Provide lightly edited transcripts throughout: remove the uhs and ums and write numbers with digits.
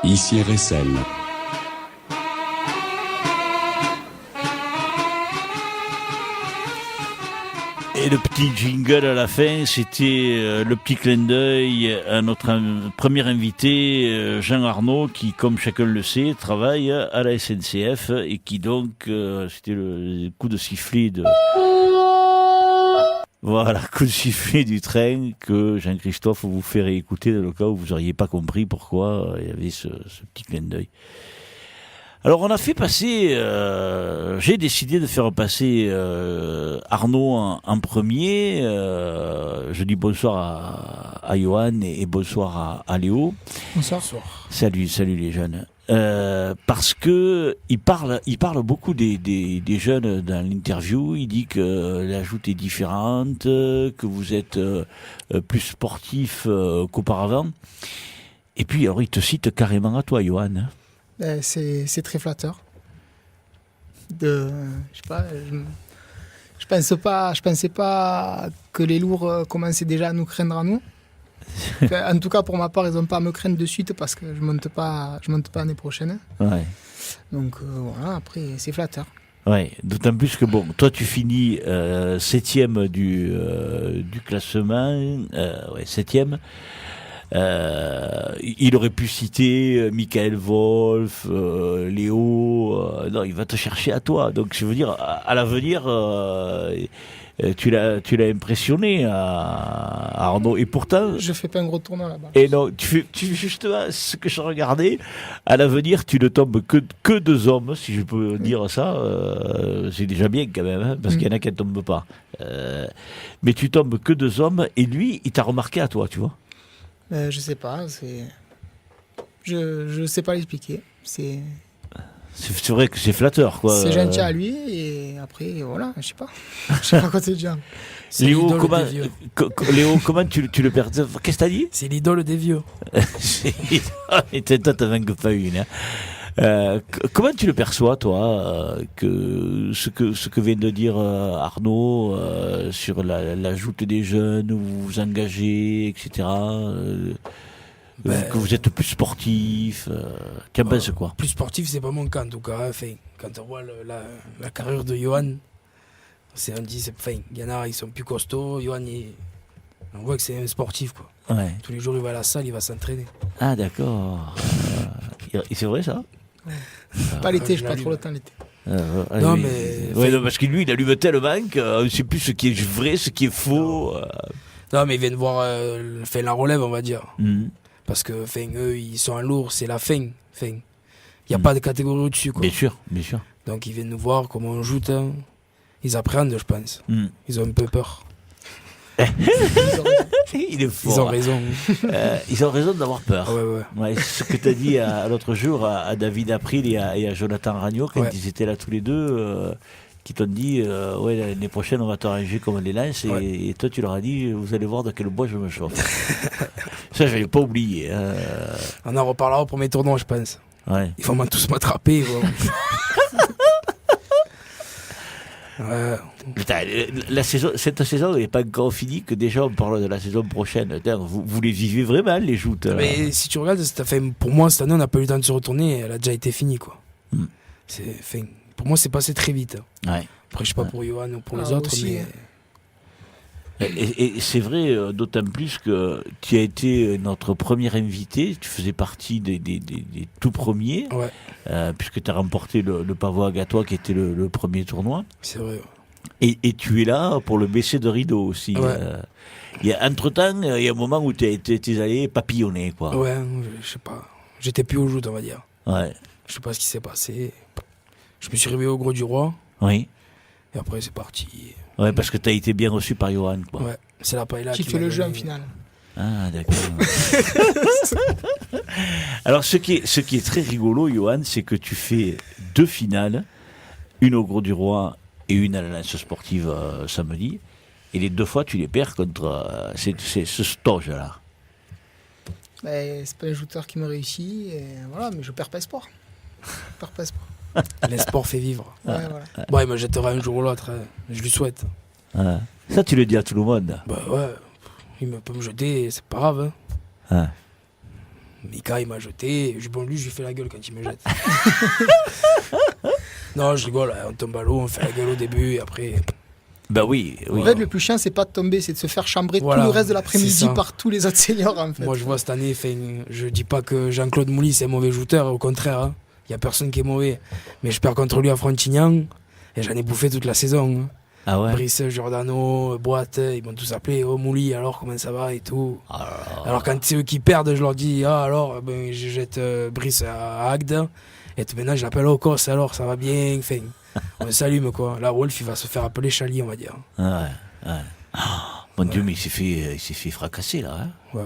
Ici RSL. Et le petit jingle à la fin, c'était le petit clin d'œil à notre premier invité, Jean Arnaud, qui, comme chacun le sait, travaille à la SNCF et qui donc, c'était le coup de sifflet de... Voilà, coup de sifflet du train que Jean-Christophe vous fait réécouter dans le cas où vous n'auriez pas compris pourquoi il y avait ce petit clin d'œil. Alors on a fait passer, j'ai décidé de faire passer Arnaud en premier. Je dis bonsoir à Johan et bonsoir à Léo. Bonsoir. Salut les jeunes. Parce que il parle beaucoup des jeunes dans l'interview. Il dit que la joute est différente, que vous êtes plus sportif qu'auparavant. Et puis alors il te cite carrément à toi, Johan. C'est très flatteur. Je pensais pas que les lourds commençaient déjà à nous craindre à nous. Enfin, en tout cas, pour ma part, ils n'ont pas à me craindre de suite parce que je monte pas l'année prochaine. Ouais. Donc voilà, après, c'est flatteur. Ouais, d'autant plus que bon, toi tu finis 7e du classement, ouais, 7e. Il aurait pu citer Michael Wolf, Léo. Non, il va te chercher à toi. Donc, je veux dire, à l'avenir, tu l'as impressionné à Arnaud. Et pourtant, je fais pas un gros tournoi là-bas. Et non, tu fais justement ce que je regardais. À l'avenir, tu ne tombes que deux hommes, si je peux dire ça. C'est déjà bien quand même, hein, parce qu'il y en a qui ne tombent pas. Mais tu tombes que deux hommes, et lui, il t'a remarqué à toi, tu vois. Je sais pas, je sais pas l'expliquer. C'est vrai que c'est flatteur, quoi. C'est gentil à lui, et après, voilà, je sais pas. Je sais pas quoi te dire. Léo, comment tu le perds? Qu'est-ce que t'as dit? C'est l'idole des vieux. Et toi, t'en manques pas une, hein. Comment tu le perçois, toi, que ce que vient de dire Arnaud sur la joute des jeunes, où vous vous engagez, etc. Que vous êtes plus sportif, tu en penses quoi? Plus sportif, c'est pas mon cas en tout cas. Enfin, quand on voit la carrière de Johan, on dit, il y en a, ils sont plus costauds. Johan, on voit que c'est un sportif, quoi. Ouais. Tous les jours, il va à la salle, il va s'entraîner. Ah, d'accord. Et c'est vrai ça? Pas l'été, je pas trop le temps l'été. Non, mais. Ouais, non, parce que lui, il allume tellement qu'on ne sait plus ce qui est vrai, ce qui est faux. Non, mais ils viennent voir la relève, on va dire. Mm. Parce que eux, ils sont en lourd, c'est la fin. Il n'y a pas de catégorie au-dessus, quoi. Bien sûr. Donc ils viennent nous voir comment on joue. Ils appréhendent, je pense. Mm. Ils ont un peu peur. Il est fort. Ils ont raison. Ils ont raison d'avoir peur. Ouais. Ce que tu as dit l'autre jour à David April et à Jonathan Ragnaud, quand ils étaient là tous les deux, qui t'ont dit l'année prochaine on va t'arranger comme les lances, et toi tu leur as dit vous allez voir de quel bois je me chauffe. Ça, je n'avais pas oublié. On en reparlera au premier tournoi, je pense. Ouais. Ils vont tous m'attraper. Putain, cette saison n'est pas encore finie, que déjà on parle de la saison prochaine. Vous les vivez vraiment, les joutes. Mais si tu regardes, pour moi cette année on n'a pas eu le temps de se retourner, elle a déjà été finie, quoi. Pour moi c'est passé très vite. Ouais. Après je sais pas pour Johan ou pour les autres, aussi, mais... Et c'est vrai, d'autant plus que tu as été notre premier invité, tu faisais partie des tout premiers, puisque tu as remporté le pavot à Gatois qui était le premier tournoi. C'est vrai. Et tu es là pour le baisser de rideau aussi. Ouais. Entre-temps, il y a un moment où tu es allé papillonner, quoi. Ouais, je sais pas. J'étais plus au joute, on va dire. Ouais. Je sais pas ce qui s'est passé. Je me suis réveillé au Gros du Roi. Oui. Et après c'est parti. Ouais, parce que tu as été bien reçu par Johan, quoi. Ouais, c'est la paella qui fait le jeu en finale. Ah, d'accord. Alors, ce qui est très rigolo, Johan, c'est que tu fais 2 finales, une au Gros du Roi et une à la Lance Sportive samedi, et les 2 fois, tu les perds contre ce Stoge-là. C'est pas un shooter qui me réussit, et voilà, mais je perds pas espoir. L'espoir fait vivre. Ouais, voilà. Bon, il me jettera un jour ou l'autre, je lui souhaite. Ah. Ça, tu le dis à tout le monde. Bah ouais, il peut me jeter, c'est pas grave. Ah. Mika, il m'a jeté. Bon, lui, je lui fais la gueule quand il me jette. Non, je rigole. On tombe à l'eau, on fait la gueule au début et après. Bah oui. En fait, le plus chiant, c'est pas de tomber, c'est de se faire chambrer tout le reste de l'après-midi par tous les autres seniors. En fait. Moi, je vois cette année, je dis pas que Jean-Claude Mouly c'est un mauvais shooter, au contraire. Hein. Il n'y a personne qui est mauvais. Mais je perds contre lui à Frontignan et j'en ai bouffé toute la saison. Hein. Ah ouais. Brice, Giordano, Boite, ils m'ont tous appelé. Oh Mouly, alors comment ça va et tout. Alors quand c'est eux qui perdent, je leur dis alors je jette Brice à Agde. Et maintenant je l'appelle au Cos, alors ça va bien. On s'allume quoi. Là, Wolf il va se faire appeler Chali, on va dire. Ouais. Mon Dieu, mais il s'est fait fracasser là. Hein. Ouais.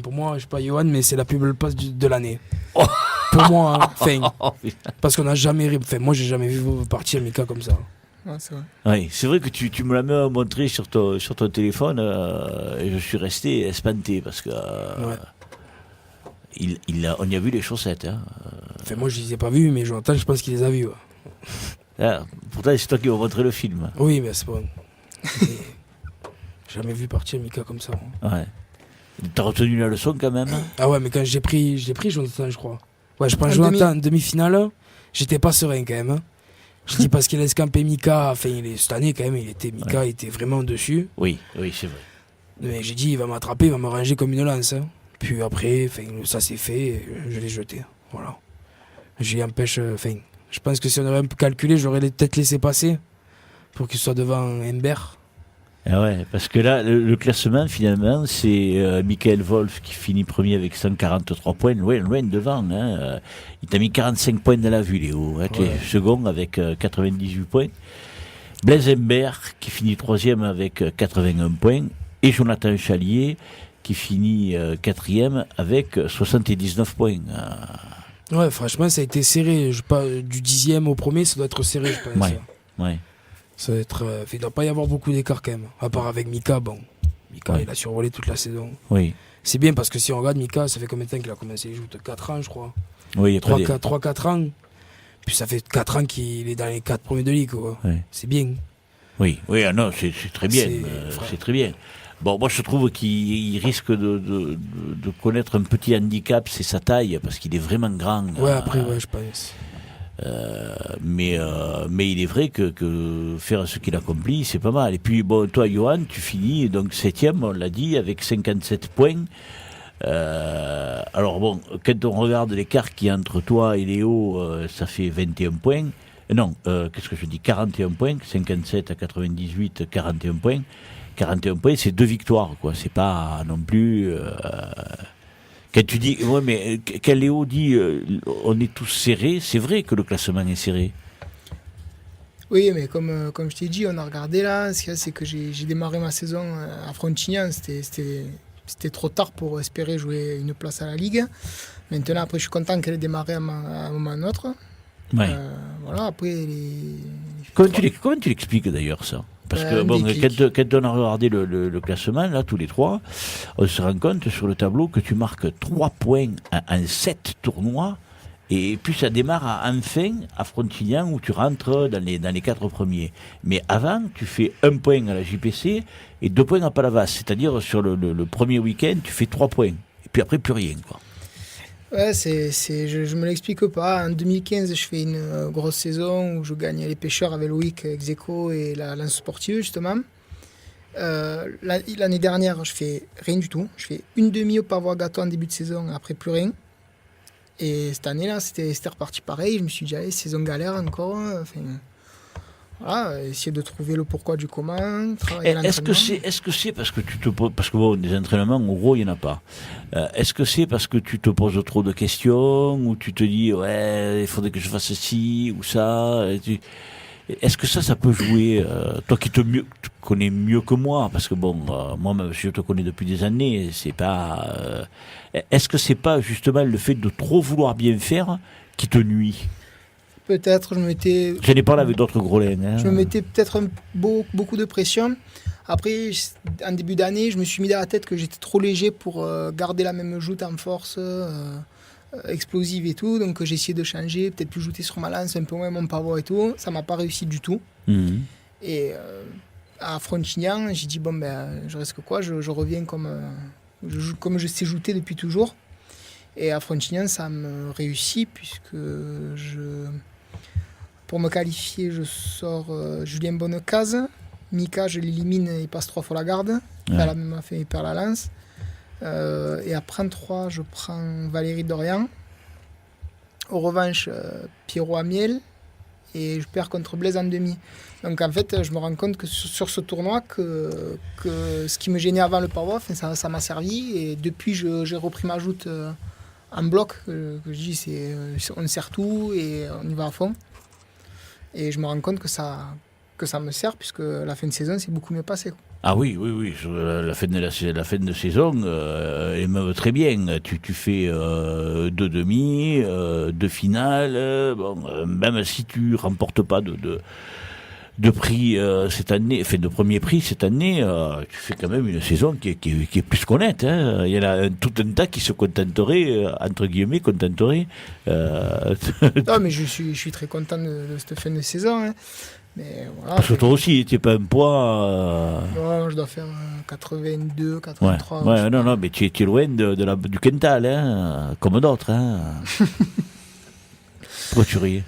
Pour moi, je sais pas Johan, mais c'est la plus belle passe de l'année. Pour moi, parce qu'on n'a jamais. Moi, j'ai jamais vu partir Mika comme ça. Ouais, c'est vrai. Oui, c'est vrai que tu me l'as montré sur ton téléphone et je suis resté espanté parce que on y a vu les chaussettes. Hein. Moi, je les ai pas vus, mais Jonathan, je pense qu'il les a vus. Ouais. Ah, pourtant, c'est toi qui m'as montré le film. Oui, mais c'est pas. J'ai jamais vu partir Mika comme ça. Ouais. T'as retenu la leçon quand même? Ah ouais, mais quand j'ai pris Jonathan, je crois. Ouais, je prends Jonathan en demi-finale, j'étais pas serein quand même. Je dis parce qu'il a escampé Mika, cette année quand même, Mika était vraiment dessus. Oui, c'est vrai. Mais j'ai dit, il va m'attraper, il va me ranger comme une lance. Hein. Puis après, ça s'est fait, je l'ai jeté. Voilà. J'y empêche, je pense que si on aurait un peu calculé, j'aurais peut-être laissé passer pour qu'il soit devant Humbert. Ah ouais, parce que là, le classement, finalement, c'est Michael Wolf qui finit premier avec 143 points, loin devant. Hein. Il t'a mis 45 points dans la vue, Léo. Hein. Tu es second avec 98 points. Blaise Humbert qui finit troisième avec 81 points. Et Jonathan Chalier qui finit quatrième avec 79 points. Ouais, franchement, ça a été serré. Du 10e au premier, ça doit être serré, je pense. Ouais. Ça doit être, il ne doit pas y avoir beaucoup d'écart quand même. À part avec Mika, il a survolé toute la saison. Oui. C'est bien parce que si on regarde Mika, ça fait combien de temps qu'il a commencé? Il joue 4 ans, je crois. Oui, il y a 3-4 ans. Puis ça fait 4 ans qu'il est dans les 4 premiers de ligue. Oui. C'est bien. Oui, non, c'est très bien. C'est très bien. Bon, moi je trouve qu'il risque de connaître un petit handicap, c'est sa taille, parce qu'il est vraiment grand. Ouais, après, je pense. Mais il est vrai que faire ce qu'il accomplit, c'est pas mal. Et puis, bon, toi, Johan, tu finis donc 7e, on l'a dit, avec 57 points. Alors, bon, quand on regarde l'écart qui est entre toi et Léo, ça fait 21 points. Non, qu'est-ce que je dis? 41 points, 57 à 98, 41 points. 41 points, c'est 2 victoires, quoi. C'est pas non plus. Quand tu dis, mais quand Léo dit on est tous serrés, c'est vrai que le classement est serré. Oui, mais comme je t'ai dit, on a regardé là. Ce qu'il y a, c'est que j'ai démarré ma saison à Frontignan. C'était trop tard pour espérer jouer une place à la Ligue. Maintenant, après, je suis content qu'elle ait démarré à un moment ou un autre. Ouais. Voilà, après. Comment tu l'expliques d'ailleurs ça? Parce que quand on a regardé le classement, là, tous les trois, on se rend compte sur le tableau que tu marques 3 points en 7 tournois, et puis ça démarre enfin à Frontignan où tu rentres dans les 4 premiers. Mais avant, tu fais 1 point à la JPC et 2 points à Palavas. C'est-à-dire sur le premier week-end, tu fais 3 points. Et puis après, plus rien, quoi. Ouais, je me l'explique pas. En 2015, je fais une grosse saison où je gagne les pêcheurs avec Loïc, Execo et la lance sportive, justement. L'année dernière, je fais rien du tout. Je fais une demi au Pavois Gâteau en début de saison, après plus rien. Et cette année-là, c'était reparti pareil. Je me suis dit, allez, saison galère encore. Voilà, essayer de trouver le pourquoi du comment, travailler à l'entraînement. Est-ce que c'est parce que tu te poses, parce que bon, des entraînements, en gros, il n'y en a pas. Est-ce que c'est parce que tu te poses trop de questions, ou tu te dis, ouais, il faudrait que je fasse ci ou ça? Est-ce que ça peut jouer, toi qui te connais mieux que moi, parce que bon, moi, je te connais depuis des années, c'est pas, est-ce que c'est pas justement le fait de trop vouloir bien faire qui te nuit? Peut-être, je n'ai parlé avec d'autres gros laines. Hein. Je me mettais peut-être beaucoup de pression. Après, en début d'année, je me suis mis dans la tête que j'étais trop léger pour garder la même joute en force explosive et tout. Donc j'ai essayé de changer, peut-être plus jouter sur ma lance, un peu moins mon pavot et tout. Ça m'a pas réussi du tout. Mmh. Et à Frontignan, j'ai dit, je risque quoi, je reviens comme je sais jouter depuis toujours. Et à Frontignan, ça me réussit puisque pour me qualifier, je sors Julien Bonnecase. Mika, je l'élimine, il passe 3 fois la garde. Il perd la lance. Et après en 3, je prends Valérie Dorian. Au revanche, Pierrot Amiel. Et je perds contre Blaise en demi. Donc en fait, je me rends compte que sur ce tournoi, que ce qui me gênait avant le power, ça m'a servi. Et depuis, j'ai repris ma joute en bloc. Que je dis, on sert tout et on y va à fond. Et je me rends compte que ça me sert, puisque la fin de saison s'est beaucoup mieux passée. Ah oui. La fin de saison, elle me va très bien. Tu fais 2 demi, 2 finales. Même si tu remportes pas de prix cette année, de premier prix cette année, tu fais quand même une saison qui est plus qu'honnête. Hein. Il y en a tout un tas qui se contenteraient, entre guillemets, Non, mais je suis très content de cette fin de saison. Hein. Mais voilà, parce que toi aussi, tu n'es pas un poids. Non, je dois faire 82, 83. Ouais, non, mais tu es loin du Quintal, hein, comme d'autres. Hein. Pourquoi tu riais?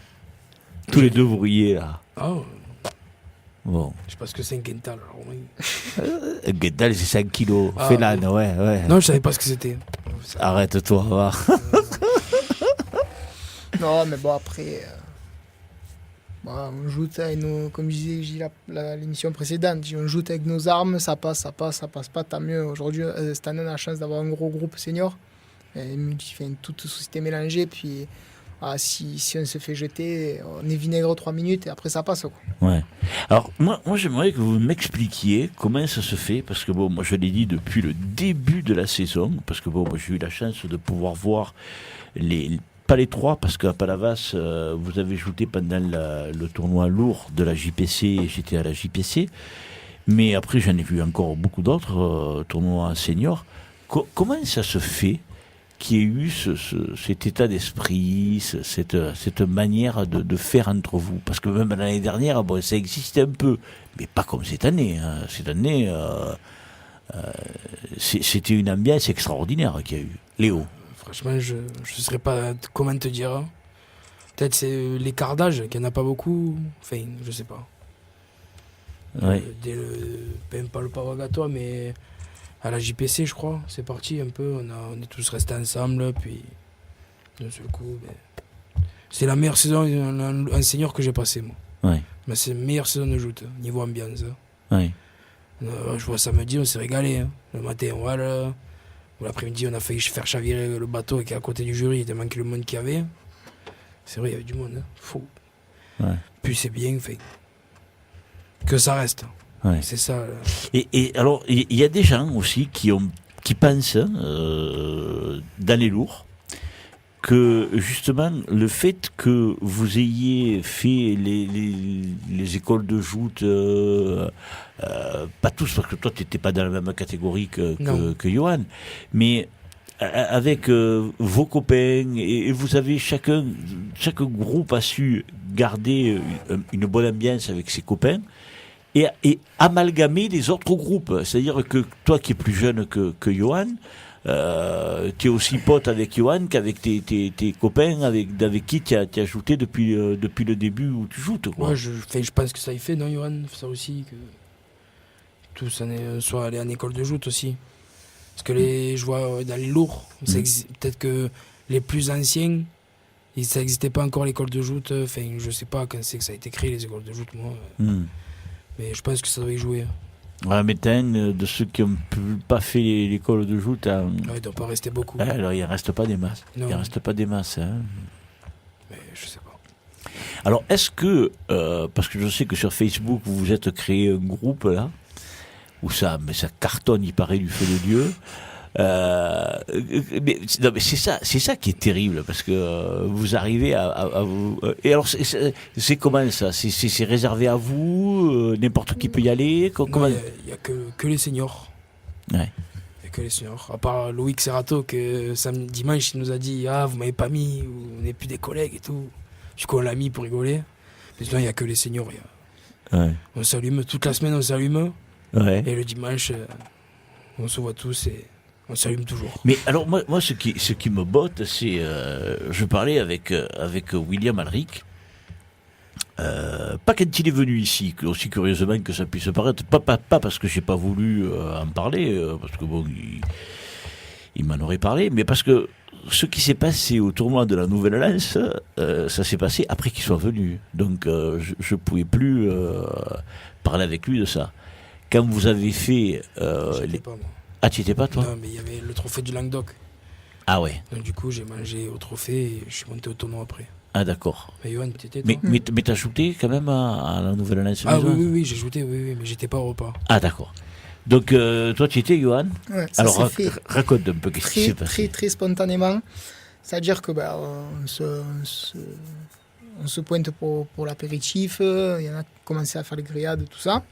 Tous les deux, vous riez, là. Oh. Bon. Je sais pas ce que c'est un Quintal. Alors, oui. Un Quintal, c'est 5 kilos. Félane, ouais. Non, je savais pas ce que c'était. Arrête-toi, va. Non, mais bon, après. On joue avec comme je disais l'émission précédente, on joue avec nos armes, ça passe pas, tant mieux. Aujourd'hui, cette année, on a la chance d'avoir un gros groupe senior. Tout est mélangé, puis si on se fait jeter, on est vinaigre 3 minutes et après ça passe. Quoi. Ouais. Alors, moi, j'aimerais que vous m'expliquiez comment ça se fait, parce que moi, je l'ai dit depuis le début de la saison, parce que moi, j'ai eu la chance de pouvoir voir pas les 3, parce qu'à Palavas, vous avez joué pendant le tournoi lourd de la JPC, et j'étais à la JPC. Mais après, j'en ai vu encore beaucoup d'autres tournois seniors. Comment ça se fait qu'il y ait eu cet état d'esprit, cette manière de faire entre vous? Parce que même l'année dernière, ça existait un peu, mais pas comme cette année. Hein. Cette année, c'était une ambiance extraordinaire qu'il y a eu. Léo? Franchement, je ne saurais pas comment te dire. Hein. Peut-être c'est l'écart d'âge, qu'il n'y en a pas beaucoup. Enfin, je sais pas. Ouais. Même pas le Pavagatoire, mais à la JPC, je crois, c'est parti un peu. On est tous restés ensemble, puis d'un seul coup, c'est la meilleure saison en senior que j'ai passée, moi. Ouais. Mais c'est la meilleure saison de joute, niveau ambiance. Ouais. Je vois samedi, on s'est régalé. Hein. Le matin, voilà. L'après-midi, on a failli faire chavirer le bateau qui est à côté du jury, tellement que le monde qu'il y avait. C'est vrai, il y avait du monde. Hein. Fou. Ouais. Puis c'est bien fait. Que ça reste. Ouais. C'est ça. Et alors, il y a des gens aussi qui pensent, dans les lourds, que justement, le fait que vous ayez fait les écoles de joute, pas tous, parce que toi, tu n'étais pas dans la même catégorie que Johan, mais avec vos copains, et vous avez chaque groupe a su garder une bonne ambiance avec ses copains, et amalgamer les autres groupes. C'est-à-dire que toi qui es plus jeune que Johan, tu es aussi pote avec Johan qu'avec tes copains avec qui tu as joué depuis le début où tu joues. Ouais, je pense que ça y fait, non, Johan? Ça aussi, que tous soit aller en école de joute aussi. Parce que je vois dans les lourds, peut-être que les plus anciens, ça n'existait pas encore l'école de joute. Enfin, je sais pas quand c'est que ça a été créé, les écoles de joute, moi. Mais je pense que ça doit y jouer. Ouais, mais de ceux qui n'ont pas fait l'école de joute, ouais, il ne doit pas rester beaucoup. Alors, il ne reste pas des masses. Non. Il ne reste pas des masses. Hein. Mais je sais pas. Alors, est-ce que, parce que je sais que sur Facebook, vous vous êtes créé un groupe, là, où ça cartonne, il paraît, du feu de Dieu. Mais c'est ça qui est terrible, parce que vous arrivez à vous. Et alors, c'est comment ça? C'est réservé à vous? N'importe qui peut y aller? Comment... Il n'y a que les seniors. Ouais. Il n'y a que les seniors. À part Loïc Serrato, que dimanche, il nous a dit: ah, vous m'avez pas mis, on n'est plus des collègues et tout. Du coup, on l'a mis pour rigoler. Mais sinon, il n'y a que les seniors. Ouais. On s'allume toute la semaine, on s'allume. Ouais. Et le dimanche, on se voit tous et On s'allume toujours. Mais alors, moi ce qui me botte, c'est. Je parlais avec William Alric. Pas quand il est venu ici, aussi curieusement que ça puisse paraître. Pas parce que j'ai pas voulu en parler, parce que bon, il m'en aurait parlé, mais parce que ce qui s'est passé au tournoi de la Nouvelle-Lens, ça s'est passé après qu'il soit venu. Donc je pouvais plus parler avec lui de ça. Quand vous avez fait... J'étais pas, moi. Ah, tu étais pas, toi? Non, mais il y avait le trophée du Languedoc. Ah ouais. Donc du coup, j'ai mangé au trophée et je suis monté au tournoi après. Ah d'accord. Mais Johan, t'étais, Mais, toi mais t'as shooté quand même à la Nouvelle-Lens? Ah oui, j'ai shooté, oui, mais j'étais pas au repas. Ah d'accord. Donc toi, tu étais, Johan? Ouais, ça Alors s'est fait raconte un peu qu'est-ce qui s'est très, passé. très spontanément. C'est-à-dire que on se pointe pour l'apéritif, il y en a qui commencé à faire les grillades, tout ça.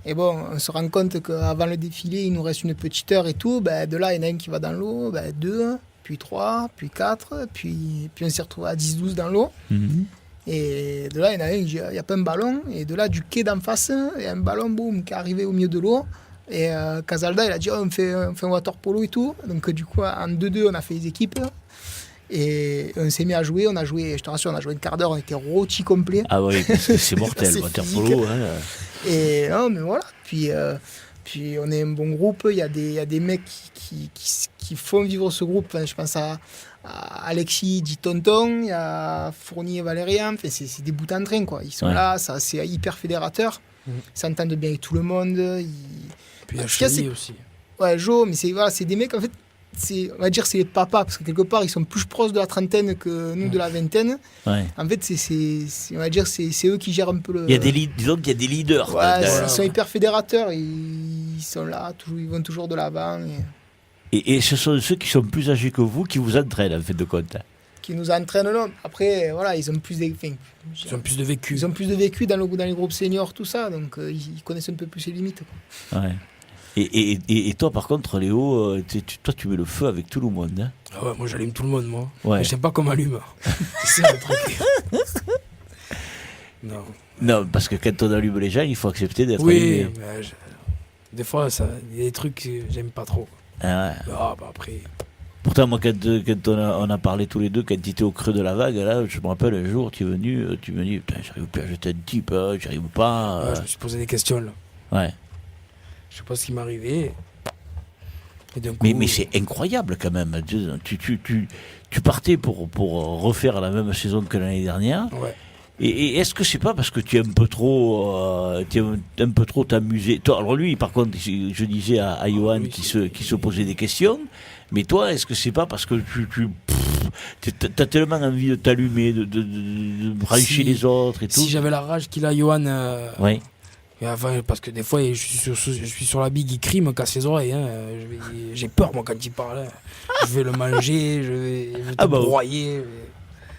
Et bon, on se rend compte qu'avant le défilé, il nous reste une petite heure et tout. De là, il y en a un qui va dans l'eau, 2, puis 3, puis 4, puis on s'est retrouvé à 10-12 dans l'eau. Mhm. Et de là, il y en a un qui dit, il n'y a pas un ballon. Et de là, du quai d'en face, il y a un ballon, boum, qui est arrivé au milieu de l'eau. Et Casalda, il a dit, on fait un water polo et tout. Donc du coup, en 2-2, on a fait les équipes. Et on s'est mis à jouer. On a joué, je te rassure, on a joué une quart d'heure, on était rôti complet. Ah oui, c'est mortel, C'est le waterpolo. physique. Hein. Et non, mais voilà. Puis on est un bon groupe. Il y a des mecs qui font vivre ce groupe. Enfin, je pense à Alexis, dit Tonton. Il y a Fournier et Valérian. Enfin, c'est des bouts en train, quoi. Ils sont là, ça, c'est hyper fédérateur. Ils s'entendent bien avec tout le monde. Puis il y a En tout cas, Chely aussi. Ouais, Jo, mais c'est des mecs, en fait, on va dire c'est les papas, parce que quelque part, ils sont plus proches de la trentaine que nous de la vingtaine. Ouais. En fait, on va dire c'est eux qui gèrent un peu le... Il y a disons qu'il y a des leaders. Ouais, Dans- ils sont hyper fédérateurs, ils sont là, ils vont toujours de l'avant, Et ce sont ceux qui sont plus âgés que vous qui vous entraînent, en fait de compte. qui nous entraînent. Non. Après, voilà, ils ont plus de, enfin, Ils ont plus de vécu. ils ont plus de vécu dans les groupes seniors, tout ça, donc ils connaissent un peu plus les limites, quoi. Ouais. Et toi, par contre, Léo, toi, tu mets le feu avec tout le monde. Hein. Ah ouais, moi j'allume tout le monde, moi. Ouais. Mais j'aime pas qu'on m'allume. C'est ça le truc. Non. Non, parce que quand on allume les gens, il faut accepter d'être Oui, allumé. mais des fois, il y a des trucs que j'aime pas trop. Ah ouais. Ah bah après. Pourtant, moi, quand on a parlé tous les deux, quand tu étais au creux de la vague, là, je me rappelle un jour, tu es venu, tu me dis, putain, j'arrive plus à jeter un type, j'arrive pas. Ouais, je me suis posé des questions là. Ouais. Je sais pas ce qui m'est arrivé. Et d'un coup, Mais c'est incroyable quand même. Tu partais pour refaire la même saison que l'année dernière. Ouais. Et est-ce que c'est pas parce que tu es un peu trop t'amuser? Toi, alors lui, par contre, je disais à Johan oui, qui se posait des questions. Mais toi, est-ce que c'est pas parce que t'as tellement envie de t'allumer, de brancher Si- les autres et tout? Si j'avais la rage qu'il a, Johan. Oui. Et enfin, parce que des fois, je suis sur la bille, il crie, il me casse les oreilles. Hein. J'ai peur, moi, quand il parle. Hein. Je vais le manger, je vais te broyer.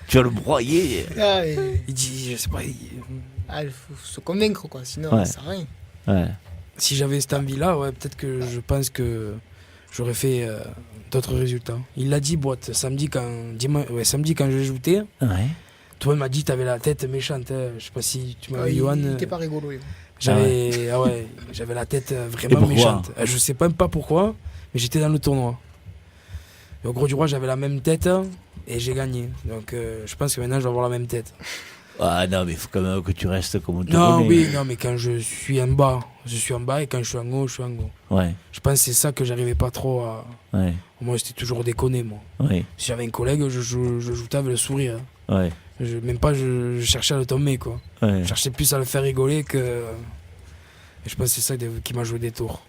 Tu vas le broyer. Ah, et- Il dit, je sais pas. il faut se convaincre, quoi, sinon Ouais. ça sert à rien. Ouais. Si j'avais cette envie-là, ouais, peut-être que je pense que j'aurais fait d'autres résultats. Il l'a dit, boîte, samedi quand j'ai joué. Ouais. Toi, il m'a dit, t'avais la tête méchante. Hein. Je sais pas si tu m'as vu, Il Johan. n'était pas rigolo. lui. J'avais la tête Et vraiment pourquoi méchante. Je sais même pas pourquoi, mais j'étais dans le tournoi. Et au Gros du Roi, j'avais la même tête et j'ai gagné. Donc je pense que maintenant, je vais avoir la même tête. Ah non, mais il faut quand même que tu restes comme on te Non, connaît. oui, non, mais quand je suis en bas, je suis en bas et quand je suis en haut, je suis en haut. Ouais, Je pense que c'est ça que j'arrivais pas trop à. ouais, Moi, j'étais toujours déconné, moi. ouais, Si j'avais un collègue, je jouais avec le sourire. ouais, Même pas, je cherchais à le tomber, quoi. ouais. Je cherchais plus à le faire rigoler que. Et je pense que c'est ça qui m'a joué des tours.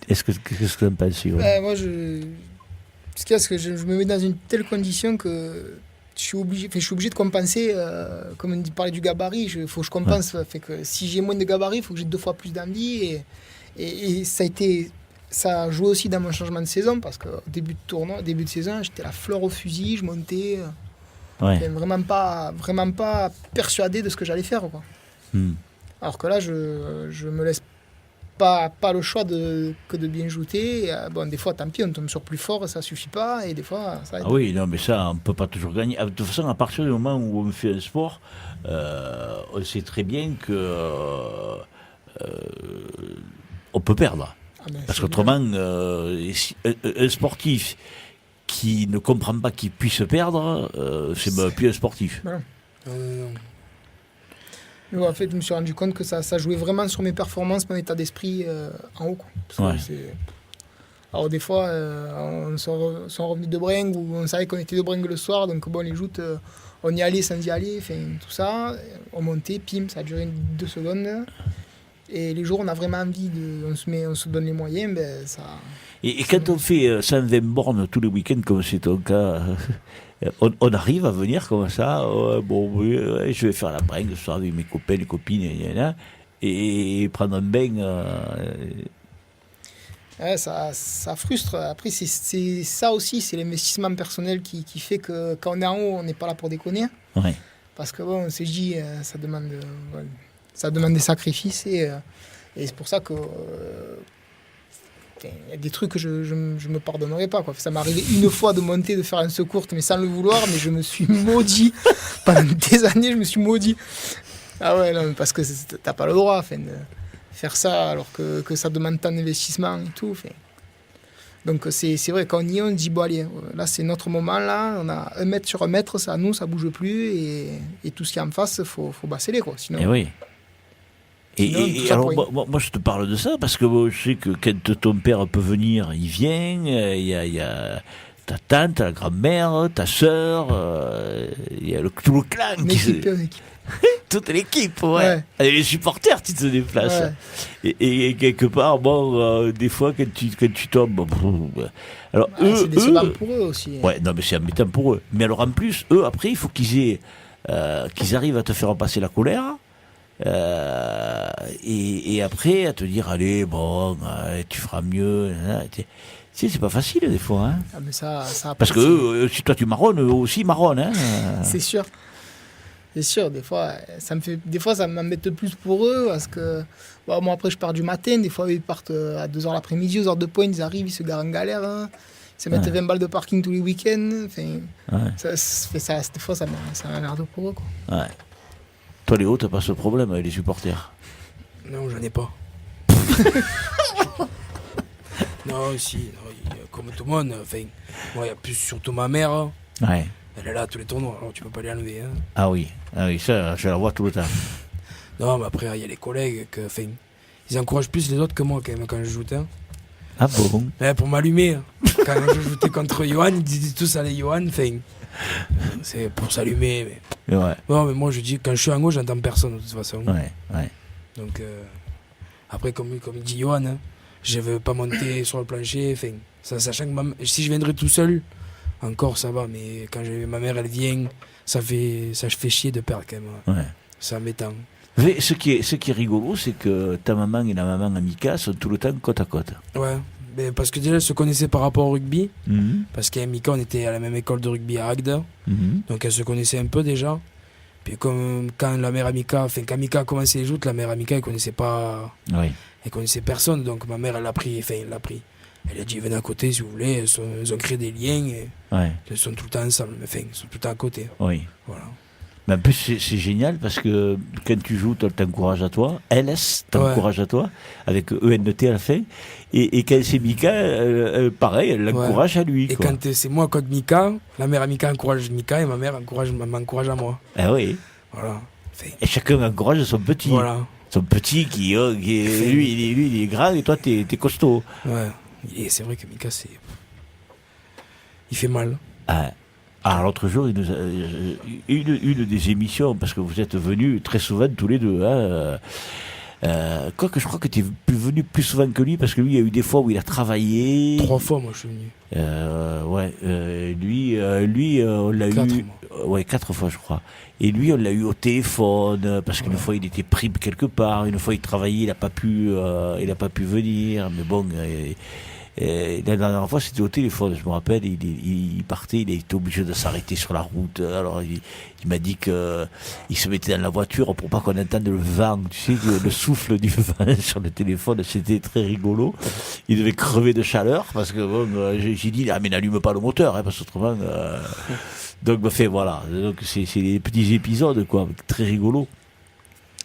Qu'est-ce que tu en penses, Johan? Moi, ce qu'il y a, c'est que je me mets dans une telle condition que je suis obligé de compenser. Comme on parlait du gabarit, il faut que je compense. Fait que si j'ai moins de gabarit, il faut que j'ai 2 fois plus d'envie. Et ça a joué aussi dans mon changement de saison parce qu'au début de saison, j'étais la fleur au fusil, je montais. Ouais. J'étais vraiment pas persuadé de ce que j'allais faire, quoi. Hmm. Alors que là, je me laisse pas le choix que de bien jouer. Et, bon, des fois, tant pis, on tombe sur plus fort, ça suffit pas. Et des fois, ça aide. Ah oui, non, mais ça, on peut pas toujours gagner. De toute façon, à partir du moment où on fait un sport, on sait très bien que on peut perdre. Parce qu'autrement, un sportif qui ne comprend pas qu'il puisse perdre, c'est plus un sportif. Voilà. Mais en fait, je me suis rendu compte que ça jouait vraiment sur mes performances, mon état d'esprit en haut. Quoi. Alors des fois, on sont revenus de Bringue, où on savait qu'on était de Bringue le soir, donc bon, les joutes, on y allait sans y aller, tout ça, on montait, pim, ça a duré 2 secondes. Et les jours où on a vraiment envie, on se donne les moyens, ça... Et quand on fait 120 bornes tous les week-ends, comme c'est ton cas, on arrive à venir comme ça, je vais faire la Bringue ce soir avec mes copains, les copines, et prendre un bain. Ça frustre. Après, c'est ça aussi, c'est l'investissement personnel qui fait que quand on est en haut, on n'est pas là pour déconner. Ouais. Parce que bon, on s'est dit, ça demande des sacrifices et c'est pour ça que y a des trucs que je me pardonnerai pas, quoi. Ça m'est arrivé une fois de monter, de faire un secours, mais sans le vouloir, mais je me suis maudit. Pendant des années, je me suis maudit. Ah ouais, non, parce que t'as pas le droit de faire ça alors que ça demande tant d'investissement et tout. Donc c'est vrai, quand on y est, on se dit, bon allez, là c'est notre moment, là, on a 1 mètre sur 1 mètre, ça nous, ça bouge plus, et tout ce qui est en face, faut basseler, quoi. Sinon, et oui. Et alors, moi, je te parle de ça parce que je sais que quand ton père peut venir, il vient. Il y a ta tante, ta grand-mère, ta sœur, il y a tout le clan. Équipe. Toute l'équipe, ouais. Et les supporters, tu te déplaces. Ouais. Et quelque part, des fois, quand tu tombes. Alors, c'est décevant pour eux aussi. Ouais, non, mais c'est embêtant pour eux. Mais alors, en plus, eux, après, il faut qu'ils arrivent à te faire passer la colère. Et après à te dire allez tu feras mieux, c'est pas facile des fois, hein. Mais ça parce que si toi tu marronnes, eux aussi marronnent, hein. C'est sûr, des fois ça m'embête plus pour eux parce que moi après je pars du matin, des fois ils partent à 2h l'après-midi, aux heures de pointe, ils arrivent, ils se garent en galère, hein. Ils se mettent 20 balles de parking tous les week-ends, des fois ça m'emmerde pour eux, quoi. Ouais. Toi, Léo, t'as pas ce problème avec les supporters? Non, j'en ai pas. Non, comme tout le monde, moi, il y a plus surtout ma mère. Ouais. Elle est là à tous les tournois, alors tu peux pas les enlever. Hein. Ah oui, ça, je la vois tout le temps. Non, mais après, il y a les collègues, ils encouragent plus les autres que moi, quand même, quand je joue. Hein. Ah bon? Mais pour m'allumer, quand je jouais contre Johan, ils disaient tous allez, Johan, c'est pour s'allumer. Mais... Ouais. Non, mais moi je dis, quand je suis en haut, j'entends personne de toute façon. Ouais. Donc, après, comme il dit Johan, hein, je veux pas monter sur le plancher. Sachant que si je viendrais tout seul, encore ça va, mais quand ma mère elle vient, ça fait chier de perdre quand même. Ouais. C'est embêtant. Mais ce qui est rigolo, c'est que ta maman et la maman Amika sont tout le temps côte à côte. Ouais. Mais parce que déjà, elles se connaissaient par rapport au rugby. Mm-hmm. Parce qu'Amika, on était à la même école de rugby à Agde. Mm-hmm. Donc elles se connaissaient un peu déjà. Puis comme quand la mère Amika, qu'Amika a commencé les joutes, la mère Amika, elle connaissait pas. Oui. Elle connaissait personne. Donc ma mère, elle l'a pris. Elle a dit venez à côté si vous voulez. Elles ont créé des liens. Et elles sont tout le temps ensemble. Mais ils sont tout le temps à côté. Oui. Voilà. Mais en plus, c'est génial parce que quand tu joues, elle t'encourage à toi. LS t'encourage à toi, avec ENT à la fin. Et quand c'est Mika, pareil, elle l'encourage à lui. Et quand c'est moi contre Mika, la mère Mika encourage Mika et ma mère m'encourage à moi. Ah oui. Voilà. Et chacun encourage son petit. Voilà. Son petit qui lui, il est grand et toi, t'es costaud. Ouais. Et c'est vrai que Mika, il fait mal. Ah. Alors l'autre jour, il nous a, une des émissions, parce que vous êtes venus très souvent tous les deux, hein, quoique je crois que tu es venu plus souvent que lui, parce que lui, il y a eu des fois où il a travaillé. 3 fois, moi, je suis venu. Lui, on l'a 4 eu... Ouais, 4 fois, je crois. Et lui, on l'a eu au téléphone, parce qu'une fois, il était pris quelque part, une fois, il travaillait, il n'a pas pu venir, mais bon... la dernière fois, c'était au téléphone, je me rappelle, il partait, il était obligé de s'arrêter sur la route. Alors, il m'a dit qu'il se mettait dans la voiture pour pas qu'on entende le vent, tu sais, le souffle du vent sur le téléphone. C'était très rigolo. Il devait crever de chaleur parce que j'ai dit, mais n'allume pas le moteur, hein, parce qu'autrement... Donc, voilà. Donc, c'est des petits épisodes, quoi, très rigolos.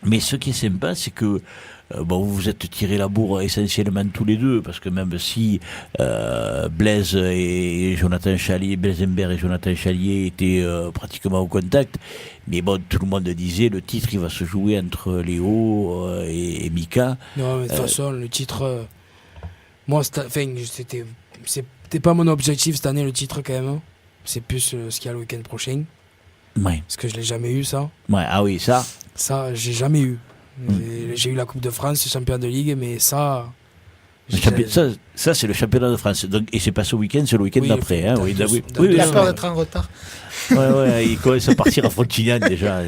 Mais ce qui est sympa, c'est que bon, vous vous êtes tiré la bourre essentiellement tous les deux, parce que même si Blaise et Jonathan Chalier, Blaise Imbert et Jonathan Chalier étaient pratiquement au contact, mais bon, tout le monde disait le titre il va se jouer entre Léo et Mika. Non, mais de toute façon, le titre, moi, c'était pas mon objectif cette année, le titre quand même. C'est plus ce qu'il y a le week-end prochain. Ouais. Parce que je l'ai jamais eu, ça. Ouais, ah oui, ça. Ça, j'ai jamais eu. J'ai eu la Coupe de France, champion de Ligue, mais ça. Ça, c'est le championnat de France. Donc, et c'est pas ce week-end, c'est le week-end d'après. Hein, oui, il a peur d'être en retard. Ouais, il commence à partir à Frontignan déjà.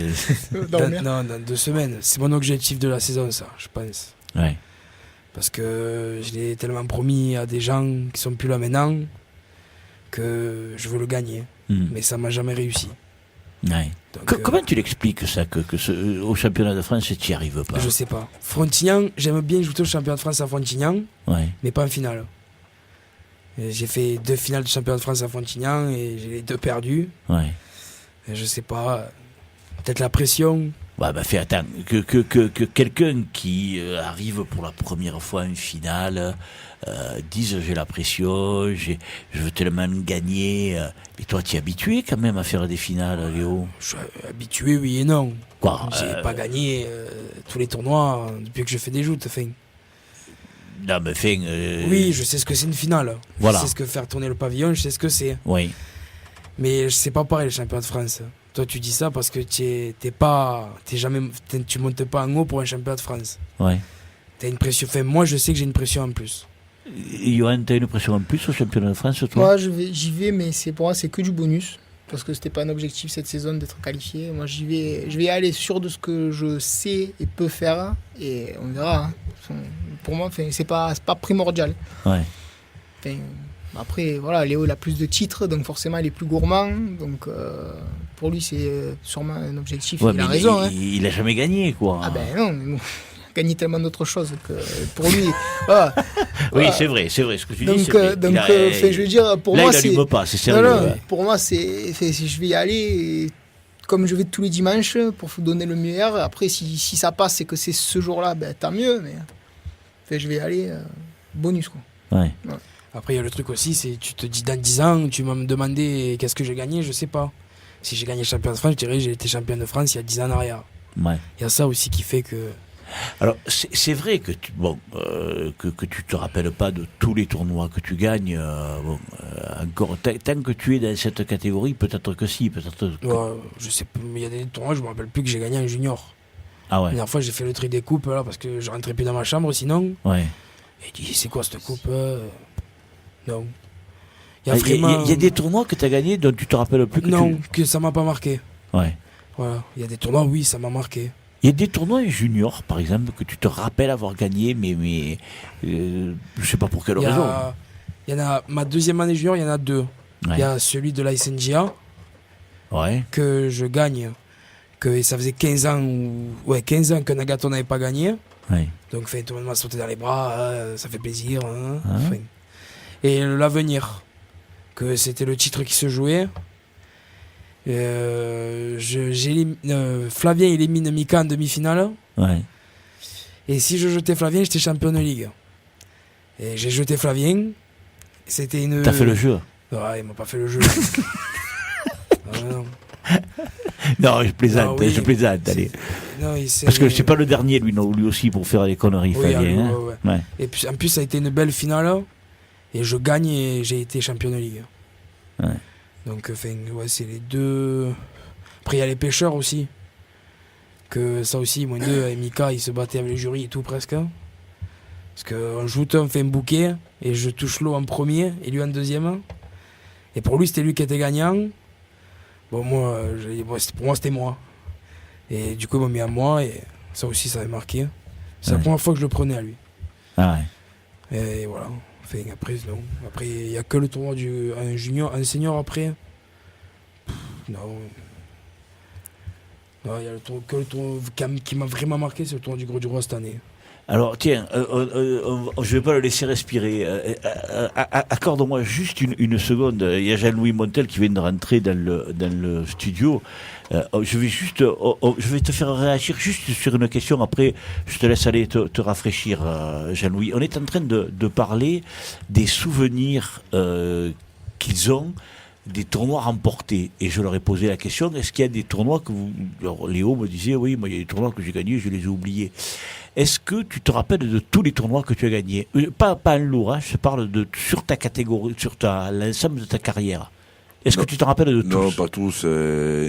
Dans 2 semaines. C'est mon objectif de la saison, ça, je pense. Ouais. Parce que je l'ai tellement promis à des gens qui sont plus là maintenant que je veux le gagner. Mais ça m'a jamais réussi. Ouais. Donc, comment tu l'expliques ça, au championnat de France, tu n'y arrives pas? Je sais pas. Frontignan, j'aime bien jouer au championnat de France à Frontignan, mais pas en finale. J'ai fait 2 finales de championnat de France à Frontignan et j'ai les 2 perdus. Ouais. Et je sais pas, peut-être la pression. Ouais, fais attends, que quelqu'un qui arrive pour la première fois en finale dise j'ai la pression, je veux tellement gagner. Et toi, tu es habitué quand même à faire des finales, Léo? Je suis habitué, oui et non. Quoi? J'ai pas gagné tous les tournois depuis que je fais des joutes. Non, mais oui, je sais ce que c'est une finale. Voilà. Je sais ce que faire tourner le pavillon, je sais ce que c'est. Oui. Mais c'est pas pareil le championnat de France. Toi, tu dis ça parce que tu montes pas en haut pour un championnat de France. Ouais. T'as une pression. Moi, je sais que j'ai une pression en plus. Johan, t'as une pression en plus au championnat de France, toi? Moi, j'y vais, mais pour moi, c'est que du bonus. Parce que c'était pas un objectif cette saison d'être qualifié. Moi, je vais aller sûr de ce que je sais et peux faire. Et on verra. Hein. Pour moi, c'est pas primordial. Ouais. Après, voilà, Léo il a plus de titres, donc forcément il est plus gourmand. Donc pour lui, c'est sûrement un objectif. Ouais, il a raison. Il a jamais gagné, quoi. Ah ben non, mais bon, il a gagné tellement d'autres choses que pour lui. Voilà. Oui, c'est vrai ce que tu dis. Donc, je veux dire, pour moi, il n'allume pas, c'est sérieux. Non, pour moi, je vais y aller comme je vais tous les dimanches pour vous donner le meilleur. Après, si ça passe et que c'est ce jour-là, ben, tant mieux. Mais je vais y aller bonus, quoi. Ouais. Après, il y a le truc aussi, c'est tu te dis dans 10 ans, tu vas me demander qu'est-ce que j'ai gagné, je sais pas. Si j'ai gagné le champion de France, je dirais que j'ai été champion de France il y a 10 ans en arrière. Ouais. Il y a ça aussi qui fait que... Alors, c'est vrai que que tu te rappelles pas de tous les tournois que tu gagnes. Encore, tant que tu es dans cette catégorie, peut-être que si, peut-être que... Ouais, je sais pas, mais il y a des tournois, je me rappelle plus que j'ai gagné en junior. Ah ouais. La dernière fois, j'ai fait le tri des coupes, là, parce que je rentrais plus dans ma chambre sinon. Ouais. Et il dit, c'est quoi cette coupe Non. Il y a des tournois que tu as gagnés dont tu te rappelles plus que non, que ça m'a pas marqué. Ouais. Voilà. Il y a des tournois, oui, ça m'a marqué. Il y a des tournois juniors, par exemple, que tu te rappelles avoir gagné, mais je sais pas pour quelle raison. Il y en a, ma deuxième année junior, il y en a 2. Il y a celui de la SNGA, que je gagne, que ça faisait 15 ans que Nagato n'avait pas gagné. Ouais. Donc tout le monde m'a sauté dans les bras, ça fait plaisir. Et l'avenir, que c'était le titre qui se jouait. Flavien élimine Mika en demi-finale. Ouais. Et si je jetais Flavien, j'étais champion de ligue. Et j'ai jeté Flavien. C'était une. T'as fait le jeu? Ouais, il m'a pas fait le jeu. Non, je plaisante, je plaisante, allez. Non, parce que c'est pas le dernier, lui aussi, pour faire des conneries, Flavien. Ouais. Et puis, en plus, ça a été une belle finale. Et je gagne et j'ai été champion de ligue. Ouais. Donc, c'est les 2. Après, il y a les pêcheurs aussi. Que ça aussi, moi, 2, avec Mika, ils se battaient avec le jury et tout, presque. Parce qu'on joue, on fait un bouquet, et je touche l'eau en premier, et lui en deuxième. Et pour lui, c'était lui qui était gagnant. Bon, pour moi, c'était moi. Et du coup, il m'a mis à moi, et ça aussi, ça avait marqué. C'est la première fois que je le prenais à lui. Ah ouais. Et voilà. Après, non. Après, il n'y a que le tournoi un senior après. Non. Non, il y a que le tournoi qui m'a vraiment marqué, c'est le tournoi du Gros du Roi cette année. Alors tiens, je vais pas le laisser respirer. Accorde-moi juste une seconde. Il y a Jean-Louis Montel qui vient de rentrer dans le studio. Je vais te faire réagir juste sur une question. Après, je te laisse aller te rafraîchir, Jean-Louis. On est en train de parler des souvenirs qu'ils ont des tournois remportés. Et je leur ai posé la question, est-ce qu'il y a des tournois que vous... Alors, Léo me disait, oui, moi il y a des tournois que j'ai gagnés, je les ai oubliés. Est-ce que tu te rappelles de tous les tournois que tu as gagnés? Pas en lourd, hein, je parle sur ta catégorie, l'ensemble de ta carrière. Est-ce que tu te rappelles de tous? Non, pas tous.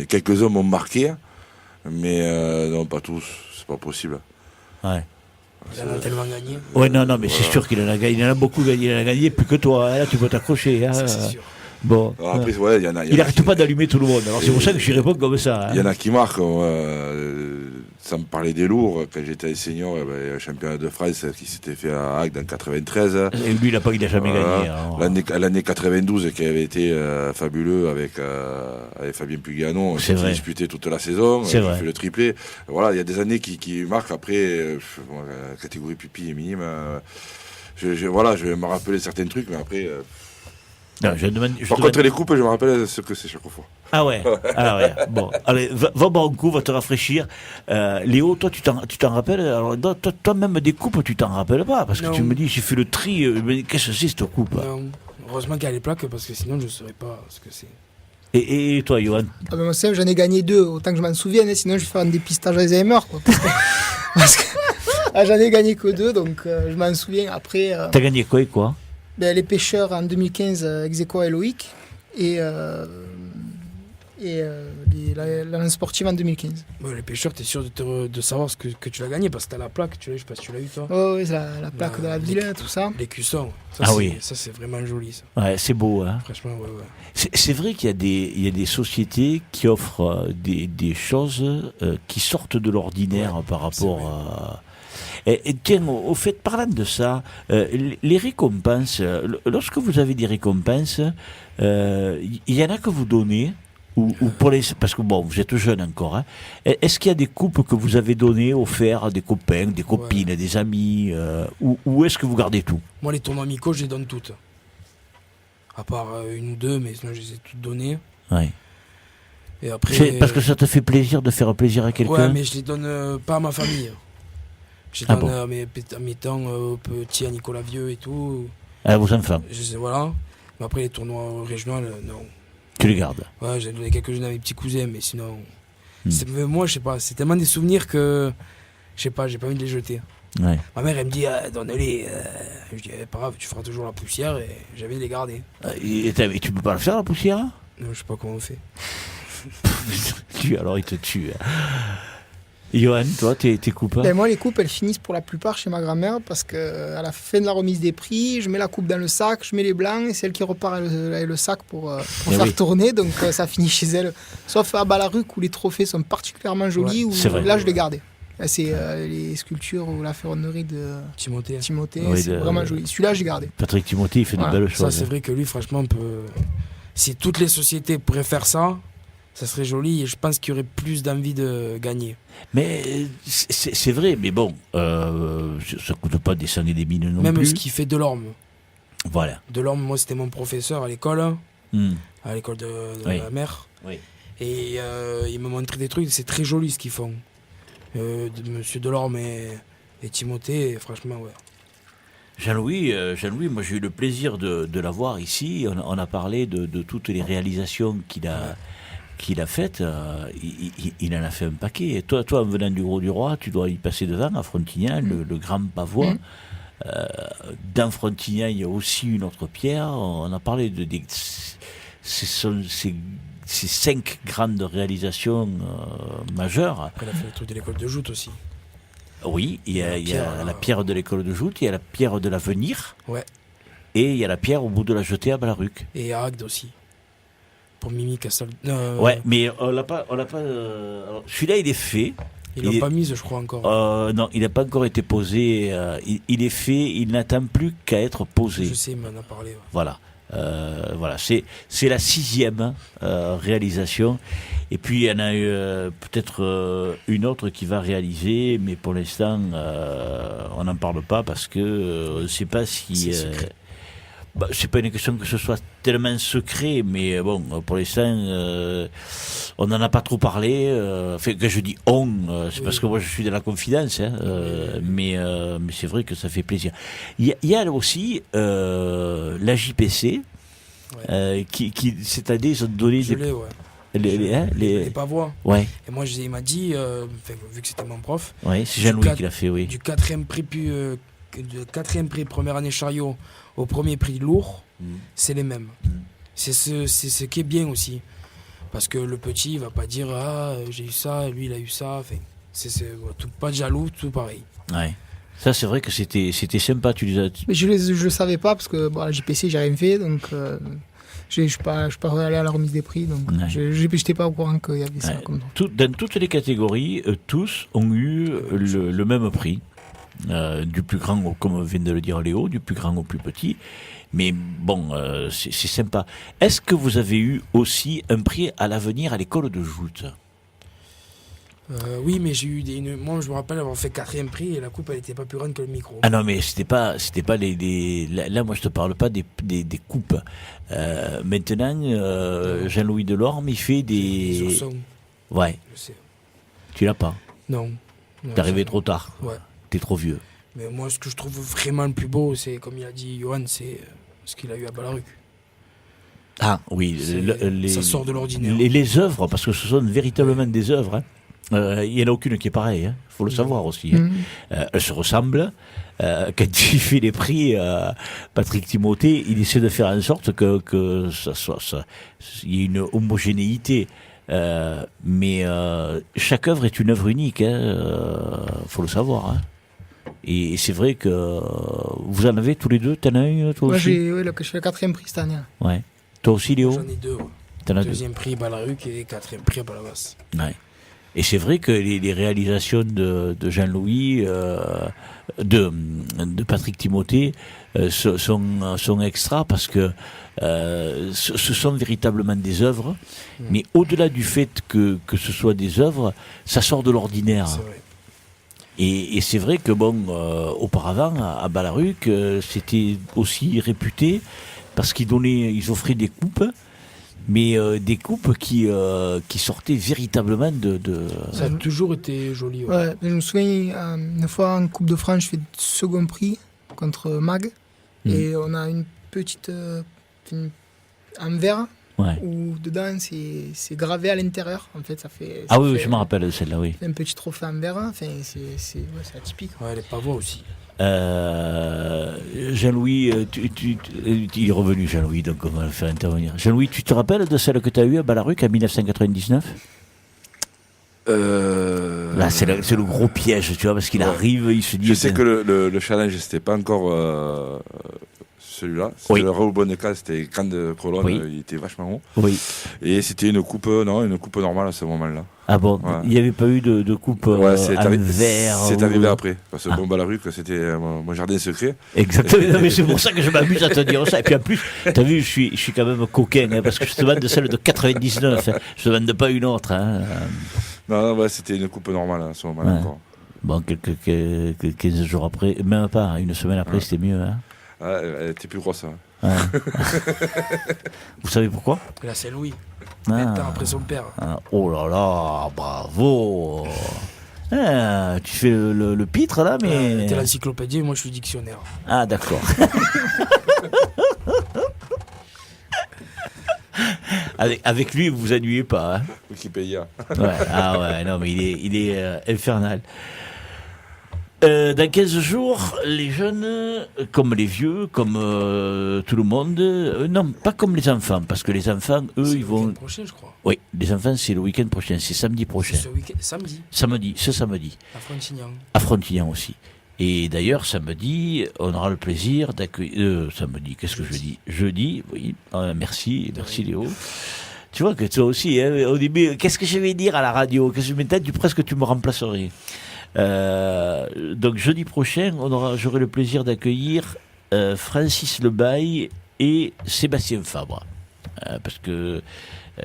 Quelques-uns m'ont marqué, mais non, pas tous. C'est pas possible. Ouais. Il en a tellement gagné. Ouais, non, mais c'est sûr qu'il en a gagné. Il en a beaucoup gagné. Il en a gagné plus que toi. Là, tu peux t'accrocher. Hein. Ça, c'est sûr. Bon. Alors après, ouais, il n'arrête pas d'allumer tout le monde. Alors c'est pour ça que je réponds comme ça. Hein. Il y en a qui marquent. Sans me parler des lourds, quand j'étais senior, un championnat de France qui s'était fait à Agde en 93. Et lui, il n'a jamais gagné. L'année 92 qui avait été fabuleux avec Fabien Pugano. On s'est disputé toute la saison. J'ai fait le triplé. Voilà, il y a des années qui marquent. Après, la catégorie pupille est minime. Je vais me rappeler certains trucs, mais après... Non, Par contre, les coupes, je me rappelle ce que c'est chaque fois. Ah ouais. Bon, allez, va boire un coup, va te rafraîchir. Léo, toi, tu t'en rappelles? Alors, toi-même des coupes, tu t'en rappelles pas, parce que tu me dis, j'ai fait le tri. Mais qu'est-ce que c'est cette coupe? Non. Heureusement qu'il y a les plaques, parce que sinon, je ne saurais pas ce que c'est. Et toi, Johan? Moi, j'en ai gagné 2, autant que je m'en souvienne. Sinon, je vais faire un dépistage Alzheimer, quoi. Parce que j'en ai gagné que 2, donc je m'en souviens. Après. T'as gagné quoi et quoi? Les pêcheurs en 2015, ex-aequo à Loïc, et la sportive en 2015. Les pêcheurs, t'es sûr de savoir ce que tu l'as gagné, parce que t'as la plaque, je sais pas si tu l'as eu toi. Oh, oui, la plaque de la ville, tout ça. Les cuissons, ça c'est vraiment joli ça. Ouais, c'est beau, hein. Franchement, ouais. C'est vrai qu'il y a des sociétés qui offrent des choses qui sortent de l'ordinaire par rapport à... Et tiens, au fait, parlant de ça, les récompenses, lorsque vous avez des récompenses, il y en a que vous donnez, ou pour parce que bon, vous êtes jeune encore, hein, est-ce qu'il y a des coupes que vous avez données, offertes à des copains, des copines, des amis, ou est-ce que vous gardez tout? Moi, les tournois amicaux, je les donne toutes. À part une ou deux, mais sinon, je les ai toutes données. Ouais. Et après, parce que ça te fait plaisir de faire plaisir à quelqu'un? Ouais, mais je les donne pas à ma famille. Je les donne à mes aux petits, à Nicolas Vieux et tout. À vos enfants? Voilà. Mais après, les tournois régionaux, non. Tu les gardes? Ouais, j'ai donné quelques-unes à mes petits cousins, mais sinon... Moi, je sais pas, c'est tellement des souvenirs que... Je sais pas, j'ai pas envie de les jeter. Ouais. Ma mère, elle me dit, donne-les. Je dis, pas grave, tu feras toujours la poussière, et j'avais de les garder. Et tu peux pas le faire, la poussière? Non, je sais pas comment on fait. Alors il te tue. Johan, toi, t'es coupable? Moi, les coupes, elles finissent pour la plupart chez ma grand-mère, parce qu'à la fin de la remise des prix, je mets la coupe dans le sac, je mets les blancs, et c'est elle qui repart avec le sac pour faire tourner, donc ça finit chez elle. Sauf à Balaruc, où les trophées sont particulièrement jolis, où là, je les gardais. Là, c'est les sculptures ou la ferronnerie de Timothée, c'est vraiment joli. Celui-là, j'ai gardé. Patrick Timothée, il fait de belles choses. Ça, c'est vrai que lui, franchement, si toutes les sociétés pourraient faire ça serait joli, et je pense qu'il y aurait plus d'envie de gagner. Mais c'est vrai, mais bon, ça coûte pas des sangs et des mines non plus. Même ce qui fait Delorme. Voilà. Delorme, moi, c'était mon professeur à l'école, à l'école de la mer. Oui. Et il me montrait des trucs, c'est très joli ce qu'ils font. Monsieur Delorme et Timothée, et franchement, ouais. Jean-Louis, moi j'ai eu le plaisir de l'avoir ici. On a parlé de toutes les réalisations qu'il a faites. Il en a fait un paquet. Et toi, en venant du Gros-du-Roi, tu dois y passer devant, à Frontignan, le grand pavois. Dans Frontignan, il y a aussi une autre pierre. On a parlé de ces 5 grandes réalisations majeures. Après, il a fait le truc de l'école de Joute aussi. Oui, il y a la pierre de l'école de Joute, il y a la pierre de l'avenir. Ouais. Et il y a la pierre au bout de la jetée à Balaruc. Et à Agde aussi. Pour Mimi Castal. Ouais, mais on l'a pas. Celui-là, il est fait. Ils l'ont pas mise, je crois, encore. Non, il n'a pas encore été posé. Il est fait, il n'attend plus qu'à être posé. Je sais, il m'en a parlé. Ouais. Voilà. Voilà, c'est la 6e réalisation. Et puis il y en a peut-être une autre qui va réaliser, mais pour l'instant on n'en parle pas parce que on ne sait pas si. C'est pas une question que ce soit tellement secret, mais bon, pour l'instant, on n'en a pas trop parlé. Enfin, quand je dis on, c'est parce que moi je suis dans la confidence, hein, mais c'est vrai que ça fait plaisir. Il y a aussi la JPC, qui cette année, ils ont donné les pavois. Ouais. Et moi, il m'a dit, vu que c'était mon prof, c'est Jean-Louis qui l'a fait, oui. Du 4e prix première année chariot au premier prix lourd, c'est les mêmes. C'est ce qui est bien aussi. Parce que le petit, il va pas dire j'ai eu ça, lui il a eu ça. Enfin, c'est tout, pas de jaloux, tout pareil. Ouais. Ça, c'est vrai que c'était sympa. Mais je savais pas parce que à la JPC, j'ai rien fait. Donc, je suis pas allé à la remise des prix. Donc, je n'étais pas au courant qu'il y avait ça. Comme dans toutes les catégories, tous ont eu le même prix. Du plus grand, comme vient de le dire Léo, du plus grand au plus petit. Mais bon, c'est sympa. Est-ce que vous avez eu aussi un prix à l'avenir à l'école de joute ? Oui, mais j'ai eu moi, je me rappelle avoir fait 4e prix et la coupe, elle n'était pas plus grande que le micro. Ah non, mais c'était pas là, moi, je te parle pas des coupes. Maintenant, Jean-Louis Delorme, il fait des oursons. Ouais. Je sais. Tu l'as pas ? Non. T'es arrivé trop tard. Ouais. T'es trop vieux. Mais moi, ce que je trouve vraiment le plus beau, c'est, comme il a dit Johan, c'est ce qu'il a eu à Ballaruc. Ah oui, ça sort de l'ordinaire. Les œuvres, parce que ce sont véritablement des œuvres. Il n'y en a aucune qui est pareille, faut le savoir aussi. Elles se ressemblent. Quand il fait les prix, Patrick Timothée, il essaie de faire en sorte que il y ait une homogénéité. Mais chaque œuvre est une œuvre unique, faut le savoir. Et c'est vrai que vous en avez tous les deux. T'en as eu, toi aussi? Moi, je fais le 4e prix cette année. Ouais. Toi aussi, Léo? J'en ai 2. T'en as 2e prix Ballaruc et 4e prix à Balavas. Ouais. Et c'est vrai que les réalisations de Jean-Louis, de Patrick Timothée, sont extra parce que ce sont véritablement des œuvres, mais au-delà du fait que ce soit des œuvres, ça sort de l'ordinaire. C'est vrai. Et c'est vrai que auparavant à Ballaruc, c'était aussi réputé parce ils offraient des coupes, mais des coupes qui sortaient véritablement de... Ça a toujours été joli. Ouais, je me souviens, une fois en Coupe de France, je fais second prix contre Mag, et on a une petite en verre. Ouais. Où dedans c'est gravé à l'intérieur, en fait ça fait. Oui, je me rappelle de celle-là, oui. Un petit trophée en verre, enfin c'est atypique. Ouais, les pavois aussi. Jean-Louis, il est revenu, Jean-Louis, donc on va le faire intervenir. Jean-Louis, tu te rappelles de celle que tu as eue à Ballaruc en 1999 ? Là, c'est le gros piège, tu vois, parce qu'il arrive, il se dit. Je sais que le challenge, c'était pas encore celui-là. C'était le Raoul Bonnecal, c'était Grande Colonne, il était vachement haut. Oui. Et c'était une coupe normale à ce moment-là. Ah bon, il n'y avait pas eu de coupe en verre. C'est arrivé après. Parce que Ballaruc, c'était mon jardin secret. Exactement, mais c'est pour ça que je m'amuse à te dire ça. Et puis en plus, t'as vu, je suis quand même coquin, parce que je te demande de celle de 99. Je te demande pas une autre. Non, c'était une coupe normale à ce moment-là encore. Bon, quelques 15 jours après, même pas, une semaine après, c'était mieux. Elle était plus grosse. Vous savez pourquoi ? Là, c'est Louis. 20 ans après son père. Oh là là, bravo. Tu fais le pitre là, mais. T'es l'encyclopédie, moi je suis dictionnaire. Ah, d'accord. Avec lui, vous vous ennuyez pas. Wikipédia. Non, mais il est infernal. Dans 15 jours, les jeunes, comme les vieux, comme tout le monde, non, pas comme les enfants, parce que les enfants, eux, ils vont... C'est le week-end prochain, je crois. Oui, les enfants, c'est le week-end prochain, c'est samedi prochain. Samedi. Ce samedi. À Frontignan. À Frontignan aussi. Et d'ailleurs, samedi, on aura le plaisir d'accueillir... samedi, qu'est-ce que je dis ? Jeudi, oui. Merci Léo. Tu vois que toi aussi, au début, qu'est-ce que je vais dire à la radio ? Maintenant, presque tu me remplacerais. Donc jeudi prochain, j'aurai le plaisir d'accueillir Francis Lebaille et Sébastien Fabre. Parce que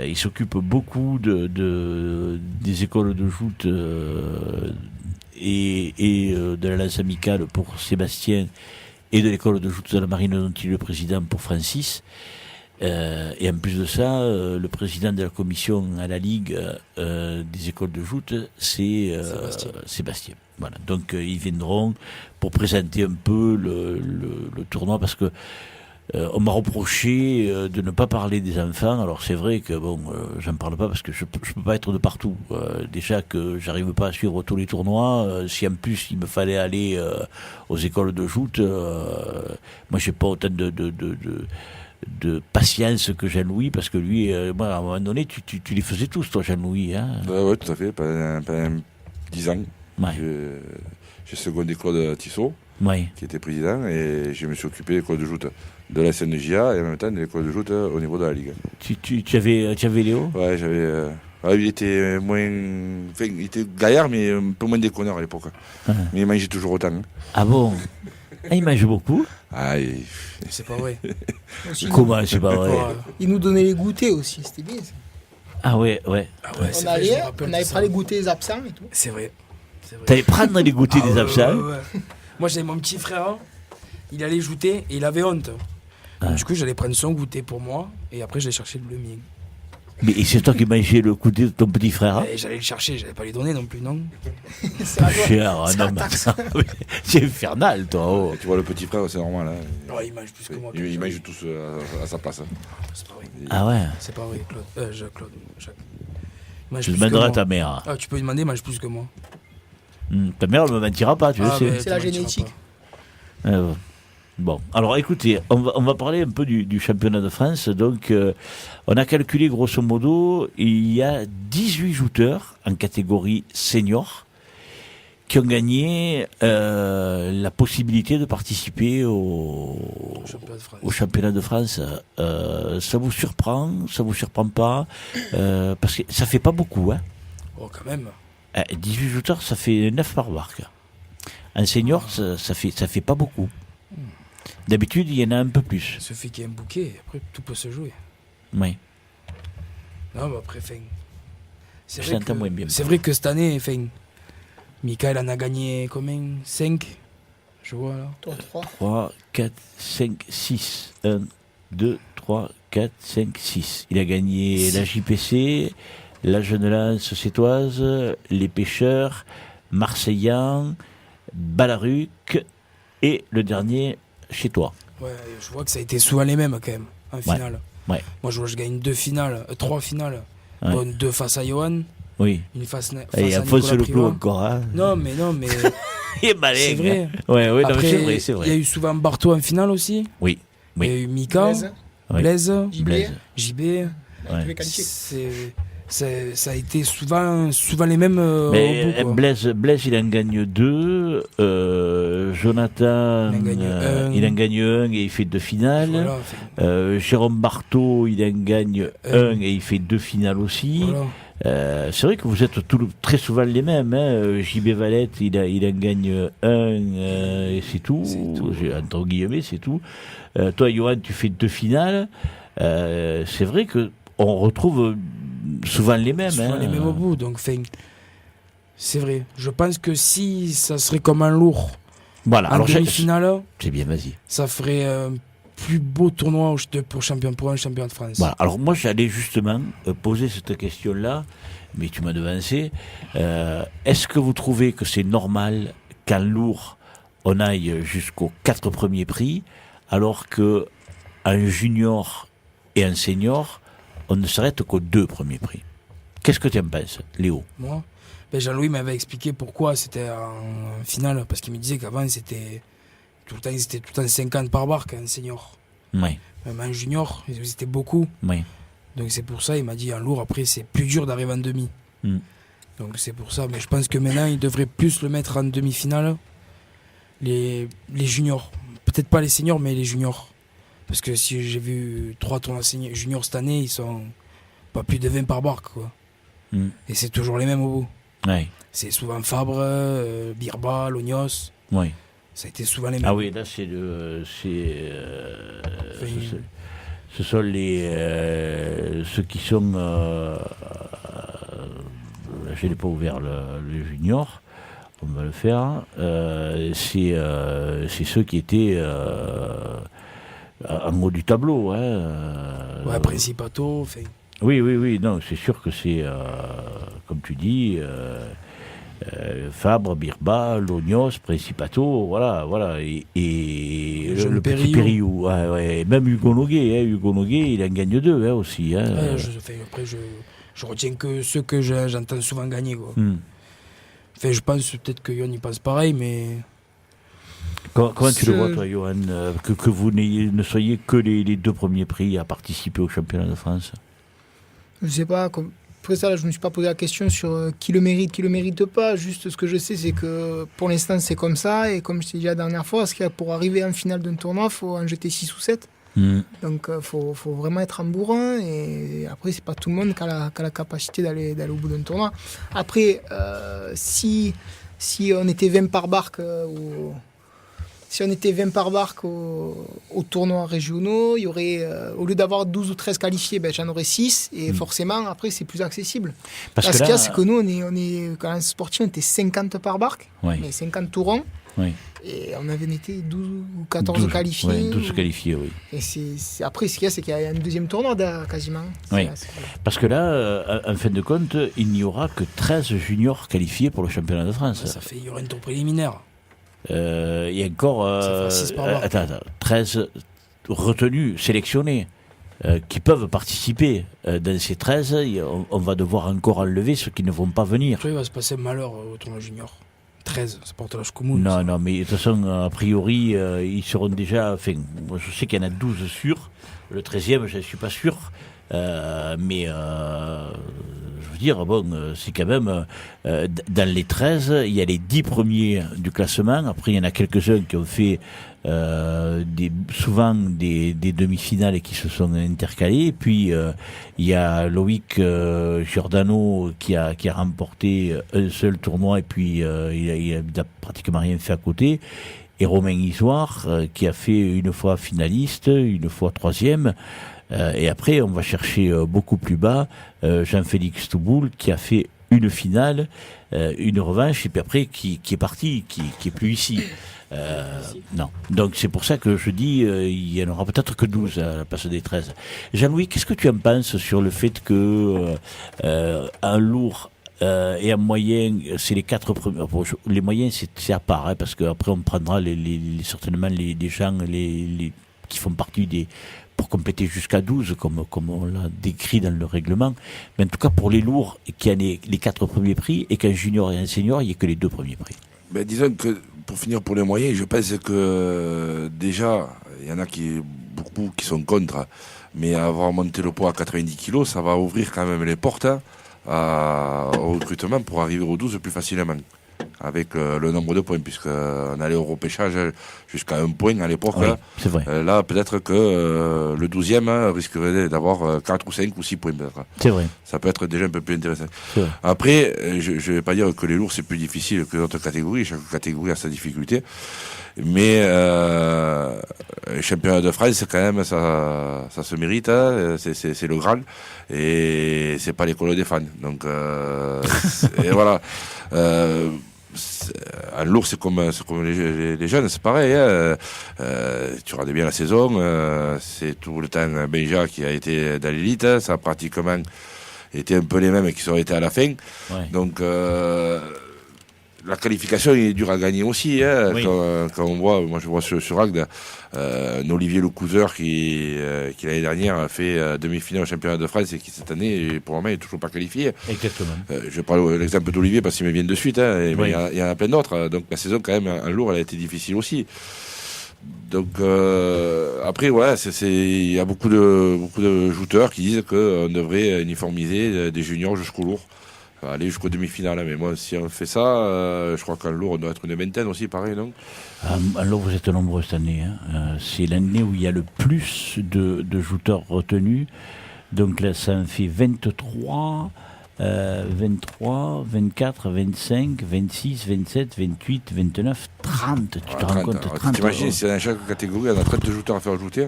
il s'occupe beaucoup des écoles de joute et de la lance amicale pour Sébastien et de l'école de joute de la marine dont il est le président pour Francis. Et en plus de ça, le président de la commission à la Ligue des écoles de joute, c'est Sébastien. Voilà. Donc ils viendront pour présenter un peu le tournoi parce que on m'a reproché de ne pas parler des enfants. Alors c'est vrai que j'en parle pas parce que je peux pas être de partout. Déjà que j'arrive pas à suivre tous les tournois. Si en plus il me fallait aller aux écoles de joute, moi j'ai pas autant de patience que Jean-Louis, parce que lui, moi, à un moment donné, tu les faisais tous, toi, Jean-Louis. Hein oui, tout à fait, pendant 10 ans. Ouais. J'ai secondé Claude Tissot, qui était président, et je me suis occupé de l'école de joute de la SNJA et en même temps de l'école de joute au niveau de la Ligue. Tu avais Léo ? Ouais, j'avais... il était moins... Enfin, il était gaillard, mais un peu moins déconneur à l'époque. Mais il mangeait toujours autant. Hein. Ah bon ? Il mange beaucoup ? C'est pas vrai. Comment c'est pas vrai ? Il nous donnait les goûters aussi, c'était bien ça. Ah ouais. On avait pris les goûters des absents et tout. C'est vrai. T'allais prendre les goûters des absents ? Moi j'avais mon petit frère, il allait jouter et il avait honte. Du coup j'allais prendre son goûter pour moi et après j'allais chercher le mien. Mais c'est toi qui mangeais le goûter de ton petit frère, hein ? J'allais le chercher, j'allais pas lui donner non plus, non. C'est infernal, toi. Oh. Tu vois, le petit frère, c'est normal. Hein. Ouais, il mange plus que moi. Il mange tous à sa place. Hein. C'est pas vrai. Ah ouais ? C'est pas vrai, Claude. Jacques. Tu demanderas à ta mère. Ah, tu peux lui demander, il mange plus que moi. Ta mère ne me mentira pas, tu le sais. C'est la génétique. Bon, alors écoutez, on va parler un peu du championnat de France. Donc, on a calculé grosso modo, il y a 18 jouteurs en catégorie senior qui ont gagné la possibilité de participer au championnat de France. Ça vous surprend pas parce que ça fait pas beaucoup, hein. Oh, quand même. 18 jouteurs, ça fait 9 par barque. En senior, ça fait pas beaucoup. D'habitude, il y en a un peu plus. Il suffit qu'il y ait un bouquet, après tout peut se jouer. Oui. Non, mais après, c'est vrai que cette année, Michael en a gagné combien ? 5 ? Je vois là. 3, 4, 5, 6. 1, 2, 3, 4, 5, 6. Il a gagné la JPC, la Jeune Lance Sétoise, les Pêcheurs, Marseillan, Balaruc et le dernier chez toi. Ouais, je vois que ça a été souvent les mêmes quand même, en finale. Ouais. Moi, je vois que je gagne 3 finales. Ouais. Bon, 2 face à Johan. Oui. Une face à et Nicolas Alphonse Le Clos Privat. encore. Hein. Non, mais. Il est malin. C'est vrai. Ouais, après, non, c'est vrai. Il y a eu souvent Barto en finale aussi. Oui. Il y a eu Mika, Blaise, JB. Ça a été souvent les mêmes. Mais Blaise, il en gagne 2. Jonathan, il en gagne 1 et il fait 2 finales. Voilà, Jérôme Barthaud, il en gagne 1 et il fait 2 finales aussi. Voilà. C'est vrai que vous êtes très souvent les mêmes. Hein. JB Valette, il en gagne 1 et c'est tout. Entre guillemets, c'est tout. Toi, Johan, tu fais 2 finales. C'est vrai que on retrouve souvent les mêmes. Souvent les mêmes au bout. Donc, c'est vrai. Je pense que si ça serait comme un lourd voilà, en demi-finale, c'est bien, vas-y. Ça ferait un plus beau tournoi pour un champion de France. Voilà. Alors moi, j'allais justement poser cette question-là, mais tu m'as devancé. Est-ce que vous trouvez que c'est normal qu'en lourd, on aille jusqu'aux 4 premiers prix, alors que en junior et en senior, on ne s'arrête qu'aux 2 premiers prix? Qu'est-ce que tu en penses, Léo? Moi, Jean-Louis m'avait expliqué pourquoi c'était en finale, parce qu'il me disait qu'avant c'était tout le temps 50 par barque en senior. Oui. Même en junior, c'était beaucoup. Oui. Donc c'est pour ça, il m'a dit en lourd, après c'est plus dur d'arriver en demi. Donc c'est pour ça, mais je pense que maintenant il devrait plus le mettre en demi-finale, les juniors. Peut-être pas les seniors, mais les juniors. Parce que si j'ai vu 3 tournois juniors cette année, ils sont pas plus de 20 par barque, quoi. Et c'est toujours les mêmes au bout. Ouais. C'est souvent Fabre, Birba, Lognos. Oui. Ça a été souvent les mêmes. Ah oui, là, ce sont ceux qui sont... je n'ai pas ouvert le junior, on va le faire. C'est ceux qui étaient en haut du tableau. Ouais, Principato. Oui, non, c'est sûr que c'est, comme tu dis... Fabre, Birba, Lognos, Principato, voilà, et le petit Périllou, ouais. Même Hugo Noguet, il en gagne 2 aussi. Après, je retiens que ceux que j'entends souvent gagner. Quoi. Je pense peut-être que Yohan y pense pareil, mais... Comment tu le vois, toi, Yohan, que vous ne soyez que les 2 premiers prix à participer au championnat de France? Je sais pas, après ça, là, je ne me suis pas posé la question sur qui le mérite pas. Juste ce que je sais, c'est que pour l'instant, c'est comme ça. Et comme je t'ai dit la dernière fois, pour arriver en finale d'un tournoi, il faut en jeter 6 ou 7. Donc, il faut vraiment être en bourrin. Et après, c'est pas tout le monde qui a la capacité d'aller au bout d'un tournoi. Après, si on était 20 par barque Si on était 20 par barque aux tournois régionaux, il y aurait, au lieu d'avoir 12 ou 13 qualifiés, j'en aurais 6. Et forcément, après, c'est plus accessible. Parce que ce qu'il y a, c'est que nous, on est, quand on est sportif, on était 50 par barque, mais 50 tourons. Oui. Et on avait été 12 ou 14 qualifiés. Oui, 12 qualifiés, oui. Et après, ce qu'il y a, c'est qu'il y a un deuxième tournoi quasiment. Oui. Parce que là, en fin de compte, il n'y aura que 13 juniors qualifiés pour le championnat de France. Il y aura une tour préliminaire. Il y a encore 13 retenus, sélectionnés, qui peuvent participer. Dans ces 13, on va devoir encore enlever ceux qui ne vont pas venir. Il va se passer malheur au tournoi junior. 13, c'est porte l'âge commun. Non, mais de toute façon, a priori, ils seront déjà... Enfin, moi, je sais qu'il y en a 12 sûrs. Le 13e, je ne suis pas sûr. Mais je veux dire, bon, c'est quand même dans les 13, il y a les 10 premiers du classement. Après, il y en a quelques-uns qui ont fait souvent des demi-finales et qui se sont intercalés. Et puis il y a Loïc Giordano qui a remporté un seul tournoi et puis il a pratiquement rien fait à côté. Et Romain Isoire qui a fait une fois finaliste, une fois 3e. Et après, on va chercher beaucoup plus bas Jean-Félix Touboul qui a fait une finale, une revanche, et puis après qui est parti, qui est plus ici. Non. Donc c'est pour ça que je dis il y en aura peut-être que 12 à la place des 13. Jean-Louis, qu'est-ce que tu en penses sur le fait que un lourd et en moyen, c'est les 4 premiers. Bon, les moyens, c'est à part, parce qu'après on prendra certainement les gens qui font partie pour compléter jusqu'à 12, comme on l'a décrit dans le règlement. Mais en tout cas, pour les lourds, qu'il y a les 4 premiers prix, et qu'un junior et un senior, il n'y a que les 2 premiers prix. Disons que, pour finir pour les moyens, je pense que déjà, il y en a beaucoup qui sont contre, mais avoir monté le poids à 90 kg, ça va ouvrir quand même les portes au recrutement pour arriver aux 12 plus facilement. Avec le nombre de points, puisqu'on allait au repêchage jusqu'à 1 point à l'époque. Oui, c'est vrai. Là, peut-être que le 12e risquerait d'avoir 4 ou 5 ou 6 points. Peut-être. C'est vrai. Ça peut être déjà un peu plus intéressant. Après, je ne vais pas dire que les lourds, c'est plus difficile que d'autres catégories. Chaque catégorie a sa difficulté. Mais championnat de France, quand même, ça se mérite. C'est le Graal. Et c'est pas l'école des fans. Donc, et voilà. En lourd, c'est comme les jeunes, c'est pareil. Tu regardes bien la saison, c'est tout le temps Benja qui a été dans l'élite. Ça a pratiquement été un peu les mêmes qui sont été à la fin. Ouais. Donc, la qualification est dure à gagner aussi. Oui. Quand on voit, moi je vois sur Agde, Olivier Lecouser qui l'année dernière a fait demi-finale au championnat de France et qui cette année, pour le moment, n'est toujours pas qualifié. Exactement. Je prends l'exemple d'Olivier parce qu'il me vient de suite. Oui. Mais il y en a plein d'autres. Donc la saison, quand même, en lourd, elle a été difficile aussi. Donc après, voilà, il y a beaucoup de jouteurs qui disent qu'on devrait uniformiser des juniors jusqu'au lourd. Aller jusqu'aux demi-finales, mais moi, si on fait ça, je crois qu'en lourd, on doit être une vingtaine aussi, pareil, non? En lourd, vous êtes nombreux cette année. C'est l'année où il y a le plus de jouteurs retenus. Donc là, ça en fait 23. 23, 24, 25, 26, 27, 28, 29, 30. Tu te rends compte, 30. T'imagines, si dans chaque catégorie, on a 30 jouteurs à faire ajouter.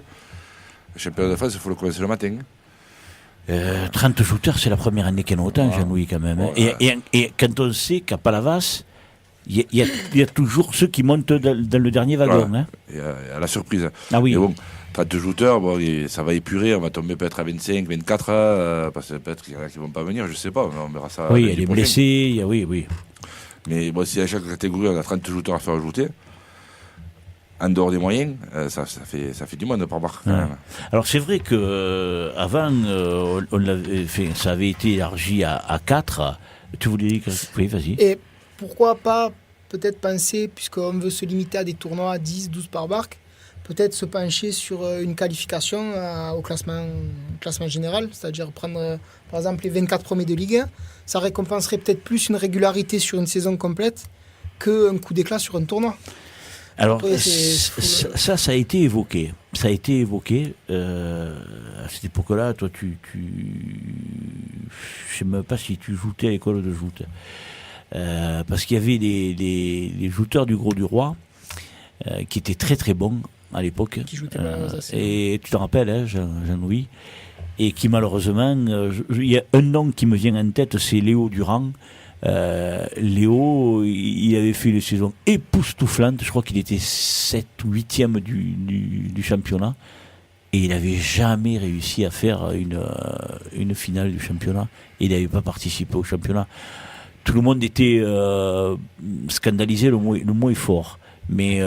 Le championnat de France, il faut le commencer le matin. 30 shooters, c'est la première année qu'il y en a autant, Jean-Louis, quand même. Et quand on sait qu'à Palavas, il y a toujours ceux qui montent dans le dernier wagon. Hein. Il y a la surprise. Ah oui. Mais bon, 30 shooters, ça va épurer, on va tomber peut-être à 25, 24, parce que peut-être qu'il y en a qui ne vont pas venir, je ne sais pas, on verra ça. Oui, il y a des blessés, oui. Mais bon, si à chaque catégorie, on a 30 shooters à faire ajouter, en dehors des moyens, ça fait du monde par barre. Alors c'est vrai que avant, ça avait été élargi à 4. Tu voulais dire que... Oui, vas-y. Et pourquoi pas peut-être penser, puisqu'on veut se limiter à des tournois à 10, 12 par barque, peut-être se pencher sur une qualification au classement général, c'est-à-dire prendre par exemple les 24 premiers de Ligue 1. Ça récompenserait peut-être plus une régularité sur une saison complète qu'un coup d'éclat sur un tournoi. Alors, après, ça a été évoqué. Ça a été évoqué. À cette époque-là, toi, je ne sais même pas si tu joutais à l'école de joute. Parce qu'il y avait les jouteurs du Gros du Roi qui étaient très très bons à l'époque. Qui joutaient et tu te rappelles, hein, Jean-Louis, et qui malheureusement, il y a un nom qui me vient en tête, c'est Léo Durand. Léo, il avait fait une saison époustouflante, je crois qu'il était 7 ou 8e du championnat, et il n'avait jamais réussi à faire une finale du championnat, et il n'avait pas participé au championnat. Tout le monde était scandalisé, le mot est fort, mais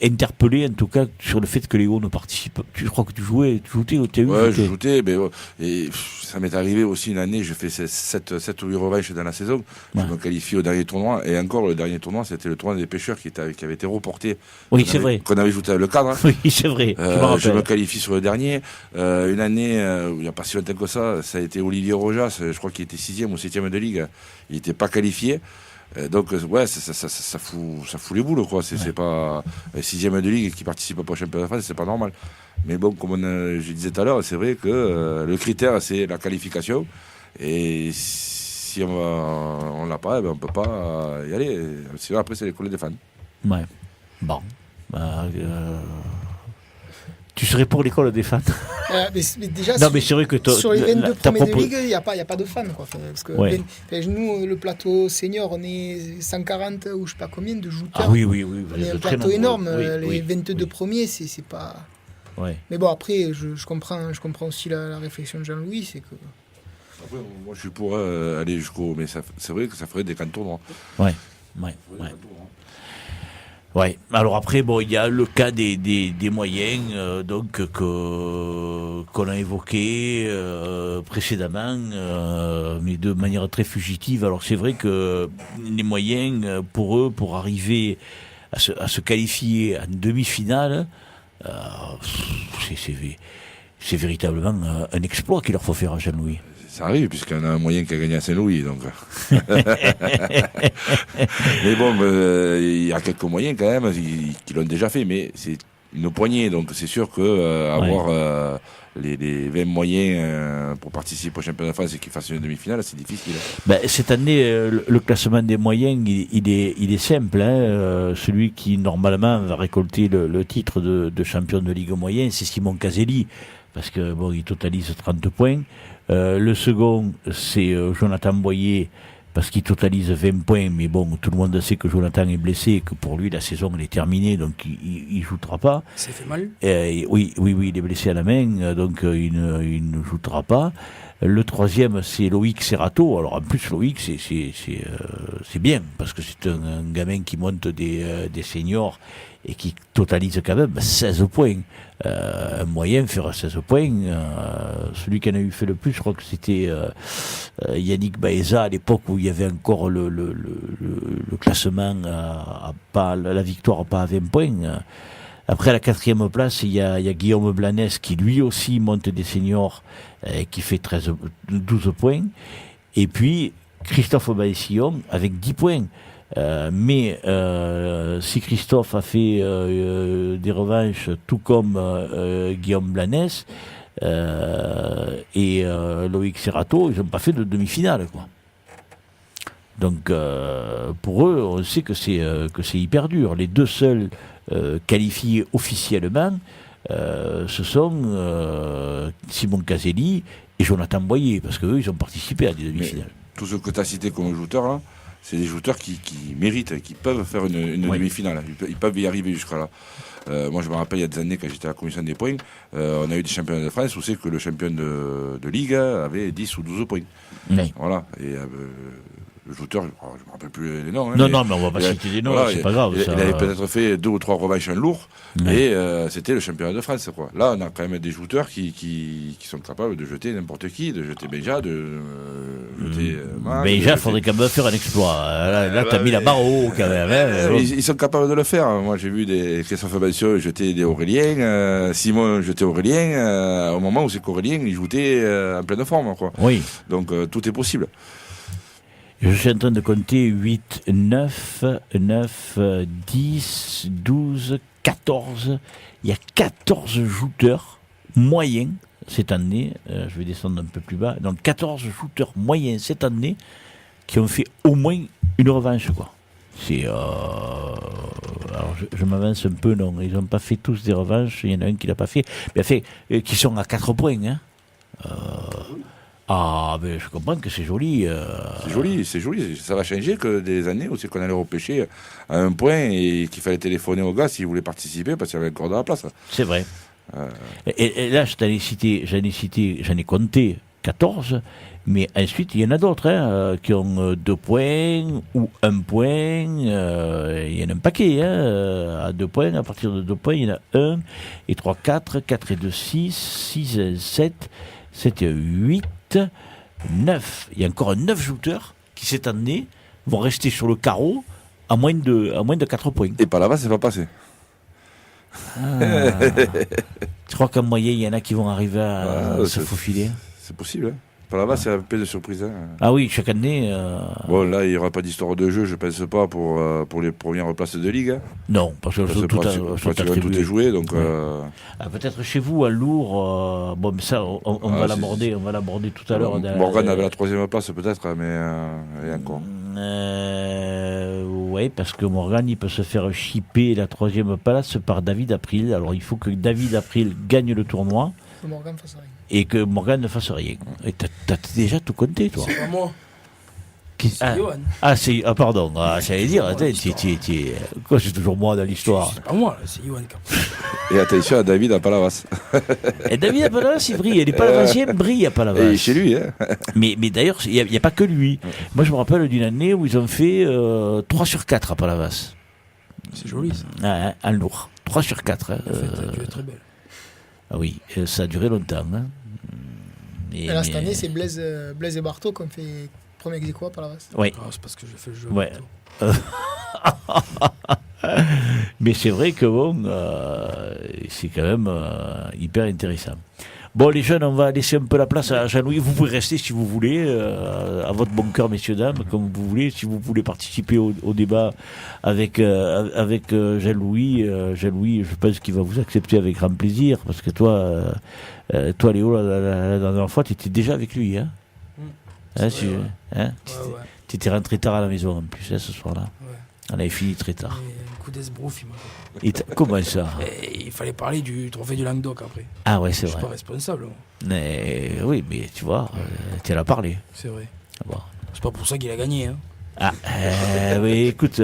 interpellé en tout cas sur le fait que Léo ne participe pas. Je crois que tu jouais, Ouais, je joutais, mais et ça m'est arrivé aussi une année, j'ai fait 7 ou 8 revanches dans la saison, je me qualifie au dernier tournoi, et encore le dernier tournoi, c'était le tournoi des pêcheurs qui avait été reporté. Oui, c'est vrai. Qu'on avait joué avec le cadre. Oui, c'est vrai. Je me qualifie sur le dernier. Une année, il n'y a pas si longtemps que ça a été Olivier Rojas, je crois qu'il était 6e ou 7e de Ligue, il n'était pas qualifié. Donc ouais, ça fout les boules, quoi. C'est pas 6e de Ligue qui participe pas au championnat de France, c'est pas normal. Mais bon, comme je disais tout à l'heure, c'est vrai que le critère c'est la qualification, et si on l'a pas, on peut pas y aller. Sinon après c'est les collègues des fans. Ouais. Bon. Tu serais pour l'école des fans mais déjà, mais c'est vrai que sur les 22 premiers de Ligue, il n'y a pas de fans. Quoi. Parce que nous, le plateau senior, on est 140 ou je ne sais pas combien de jouteurs. Ah oui. On est un plateau énorme. Les 22 premiers, c'est pas... Ouais. Mais bon, après, je comprends aussi la réflexion de Jean-Louis, c'est que... Après, moi, je suis pour aller jusqu'au... Mais c'est vrai que ça ferait des tournois. Ouais. Ouais. Alors après, bon, il y a le cas des moyens, donc qu'on a évoqué précédemment, mais de manière très fugitive. Alors c'est vrai que les moyens pour eux, pour arriver à se qualifier en demi-finale, c'est véritablement un exploit qu'il leur faut faire à Jean-Louis. Ça arrive, puisqu'on a un moyen qui a gagné à Saint-Louis. Donc. Mais bon, il y a quelques moyens quand même qui l'ont déjà fait, mais c'est une poignée. Donc c'est sûr qu'avoir les 20 moyens pour participer au championnat de France et qu'ils fassent une demi-finale, c'est difficile. Cette année, le classement des moyens, il est simple. Hein. Celui qui normalement va récolter le titre de champion de Ligue moyenne, c'est Simon Caselli, parce que bon, il totalise 30 points. Le second, c'est Jonathan Boyer, parce qu'il totalise 20 points, mais bon, tout le monde sait que Jonathan est blessé et que pour lui, la saison elle est terminée, donc il ne jouera pas. Il s'est fait mal oui, il est blessé à la main, donc il ne jouera pas. Le troisième, c'est Loïc Serrato. Alors en plus, Loïc, c'est bien, parce que c'est un gamin qui monte des seniors et qui totalise quand même 16 points. Un moyen faire 16 points. Celui qui en a eu fait le plus, je crois que c'était Yannick Baeza à l'époque où il y avait encore le classement la victoire pas à 20 points. Après, à la 4e place, il y a Guillaume Blanes qui lui aussi monte des seniors, qui fait 12 points. Et puis, Christophe Baessillon avec 10 points. Mais si Christophe a fait des revanches tout comme Guillaume Blanes, et Loïc Serrato, ils n'ont pas fait de demi-finale, quoi. Donc pour eux, on sait que c'est hyper dur. Les deux seuls qualifiés officiellement, ce sont Simon Caselli et Jonathan Boyer, parce qu'eux, ils ont participé à des demi-finales. Tous ceux que tu as cités comme joueurs, là, c'est des joueurs qui méritent, qui peuvent faire une demi-finale. Ils peuvent y arriver jusqu'à là. Moi, je me rappelle, il y a des années, quand j'étais à la commission des points, on a eu des championnats de France où c'est que le champion de Ligue avait 10 ou 12 points. Oui. Voilà. Et le joueur, je ne me rappelle plus les noms. Non, mais on va pas citer des noms, voilà, c'est pas grave. Il avait peut-être fait 2 ou 3 revanches lourds, et c'était le championnat de France, quoi. Là, on a quand même des joueurs qui sont capables de jeter n'importe qui, de jeter Béja, de jeter Béja, il faudrait quand même faire un exploit. Là t'as mis la barre au haut, quand même. Hein, ils sont capables de le faire. Moi, j'ai vu Christophe Bencio jeter des Aurélien, Simon jeter Aurélien, au moment où c'est qu'Aurélien, il jouait en pleine forme, quoi. Oui. Donc, tout est possible. Je suis en train de compter 8, 9, 10, 12, 14. Il y a 14 shooters moyens cette année. Je vais descendre un peu plus bas. Donc 14 shooters moyens cette année qui ont fait au moins une revanche, quoi. C'est alors je m'avance un peu, non. Ils n'ont pas fait tous des revanches. Il y en a un qui l'a pas fait. Mais qui sont à 4 points. Hein. Ben je comprends que c'est joli. C'est joli. Ça va changer que des années où c'est qu'on allait repêcher à un point et qu'il fallait téléphoner aux gars s'ils voulaient participer parce qu'il y avait encore de la place. C'est vrai. Et là, j'en ai compté 14, mais ensuite, il y en a d'autres qui ont 2 points ou 1 point. Il y en a un paquet. À 2 points, à partir de 2 points, il y en a 1 et 3, 4, 4 et 2, 6, 6 et 7, 7 et 8. 9. Il y a encore 9 shooters qui cette année vont rester sur le carreau à moins de 4 points. Et par là-bas, c'est pas passé. Je crois qu'en moyenne, il y en a qui vont arriver à se faufiler. C'est possible. Hein. Par là-bas, c'est un peu de surprise. Hein. Ah oui, chaque année. Bon, là, il n'y aura pas d'histoire de jeu, je pense pas, pour les premières places de Ligue. Hein. Non, parce que tout est joué. Donc, peut-être chez vous, à Lourdes, bon, mais ça, on va l'aborder tout à l'heure. Morgane avait la 3e place, peut-être, mais et encore. Oui, parce que Morgane, il peut se faire chipper la 3e place par David April. Alors, il faut que David April gagne le tournoi. Que Morgane fasse rien. Et que Morgane ne fasse rien. Et t'as déjà tout compté, toi. C'est pas moi. C'est pardon. J'allais dire, quoi, c'est toujours moi dans l'histoire. C'est pas moi, là, c'est Yohan. Et attention à David à Palavas. Et David à Palavas, il brille. Les Palavasiens brillent à Palavas. Et chez lui, hein. Mais d'ailleurs, il n'y a pas que lui. Moi, je me rappelle d'une année où ils ont fait 3 sur 4 à Palavas. C'est joli, ça. En lourd. 3 sur 4. La fête est très belle. Ah oui, ça a duré longtemps. Hein. Et là, cette année, c'est Blaise et Bartho qui ont fait premier ex-aequo à Palavas. Oui. C'est parce que j'ai fait le jeu. Ouais. Mais c'est vrai que bon, c'est quand même hyper intéressant. Bon, les jeunes, on va laisser un peu la place à Jean-Louis. Vous pouvez rester si vous voulez, à votre bon cœur, messieurs, dames, comme vous voulez. Si vous voulez participer au débat avec Jean-Louis, Jean-Louis, je pense qu'il va vous accepter avec grand plaisir, parce que toi, Léo, la dernière fois, tu étais déjà avec lui. Hein. Tu étais rentré tard à la maison, en plus, ce soir-là. Ouais. On avait fini très tard. Un coup d'esbrouf, il m'a comment ça? Il fallait parler du trophée du Languedoc après. Ah ouais, c'est vrai. Je suis pas responsable. Mais, oui, mais tu vois, tu en as parlé. C'est vrai. Bon. C'est pas pour ça qu'il a gagné. Hein. Oui, écoute,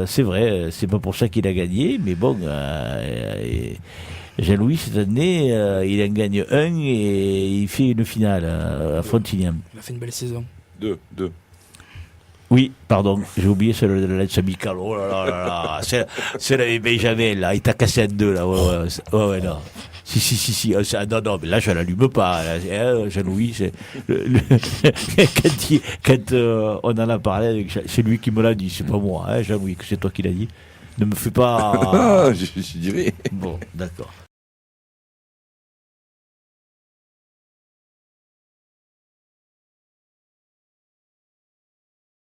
c'est vrai, c'est pas pour ça qu'il a gagné, mais bon, Jean-Louis, cette année, il en gagne un et il fait une finale à Frontignan. Il a fait une belle saison. 2. Oui, pardon, j'ai oublié celle de la Lance Amical. Oh là là là là, celle avec Benjamin, là, il t'a cassé en 2, là. Ouais, non. Si. Non, mais là, je l'allume pas. Jean-Louis, quand on en a parlé, c'est lui qui me l'a dit, c'est pas moi, hein, Jean-Louis, que c'est toi qui l'as dit. Ne me fais pas. Je dirais. Bon, d'accord.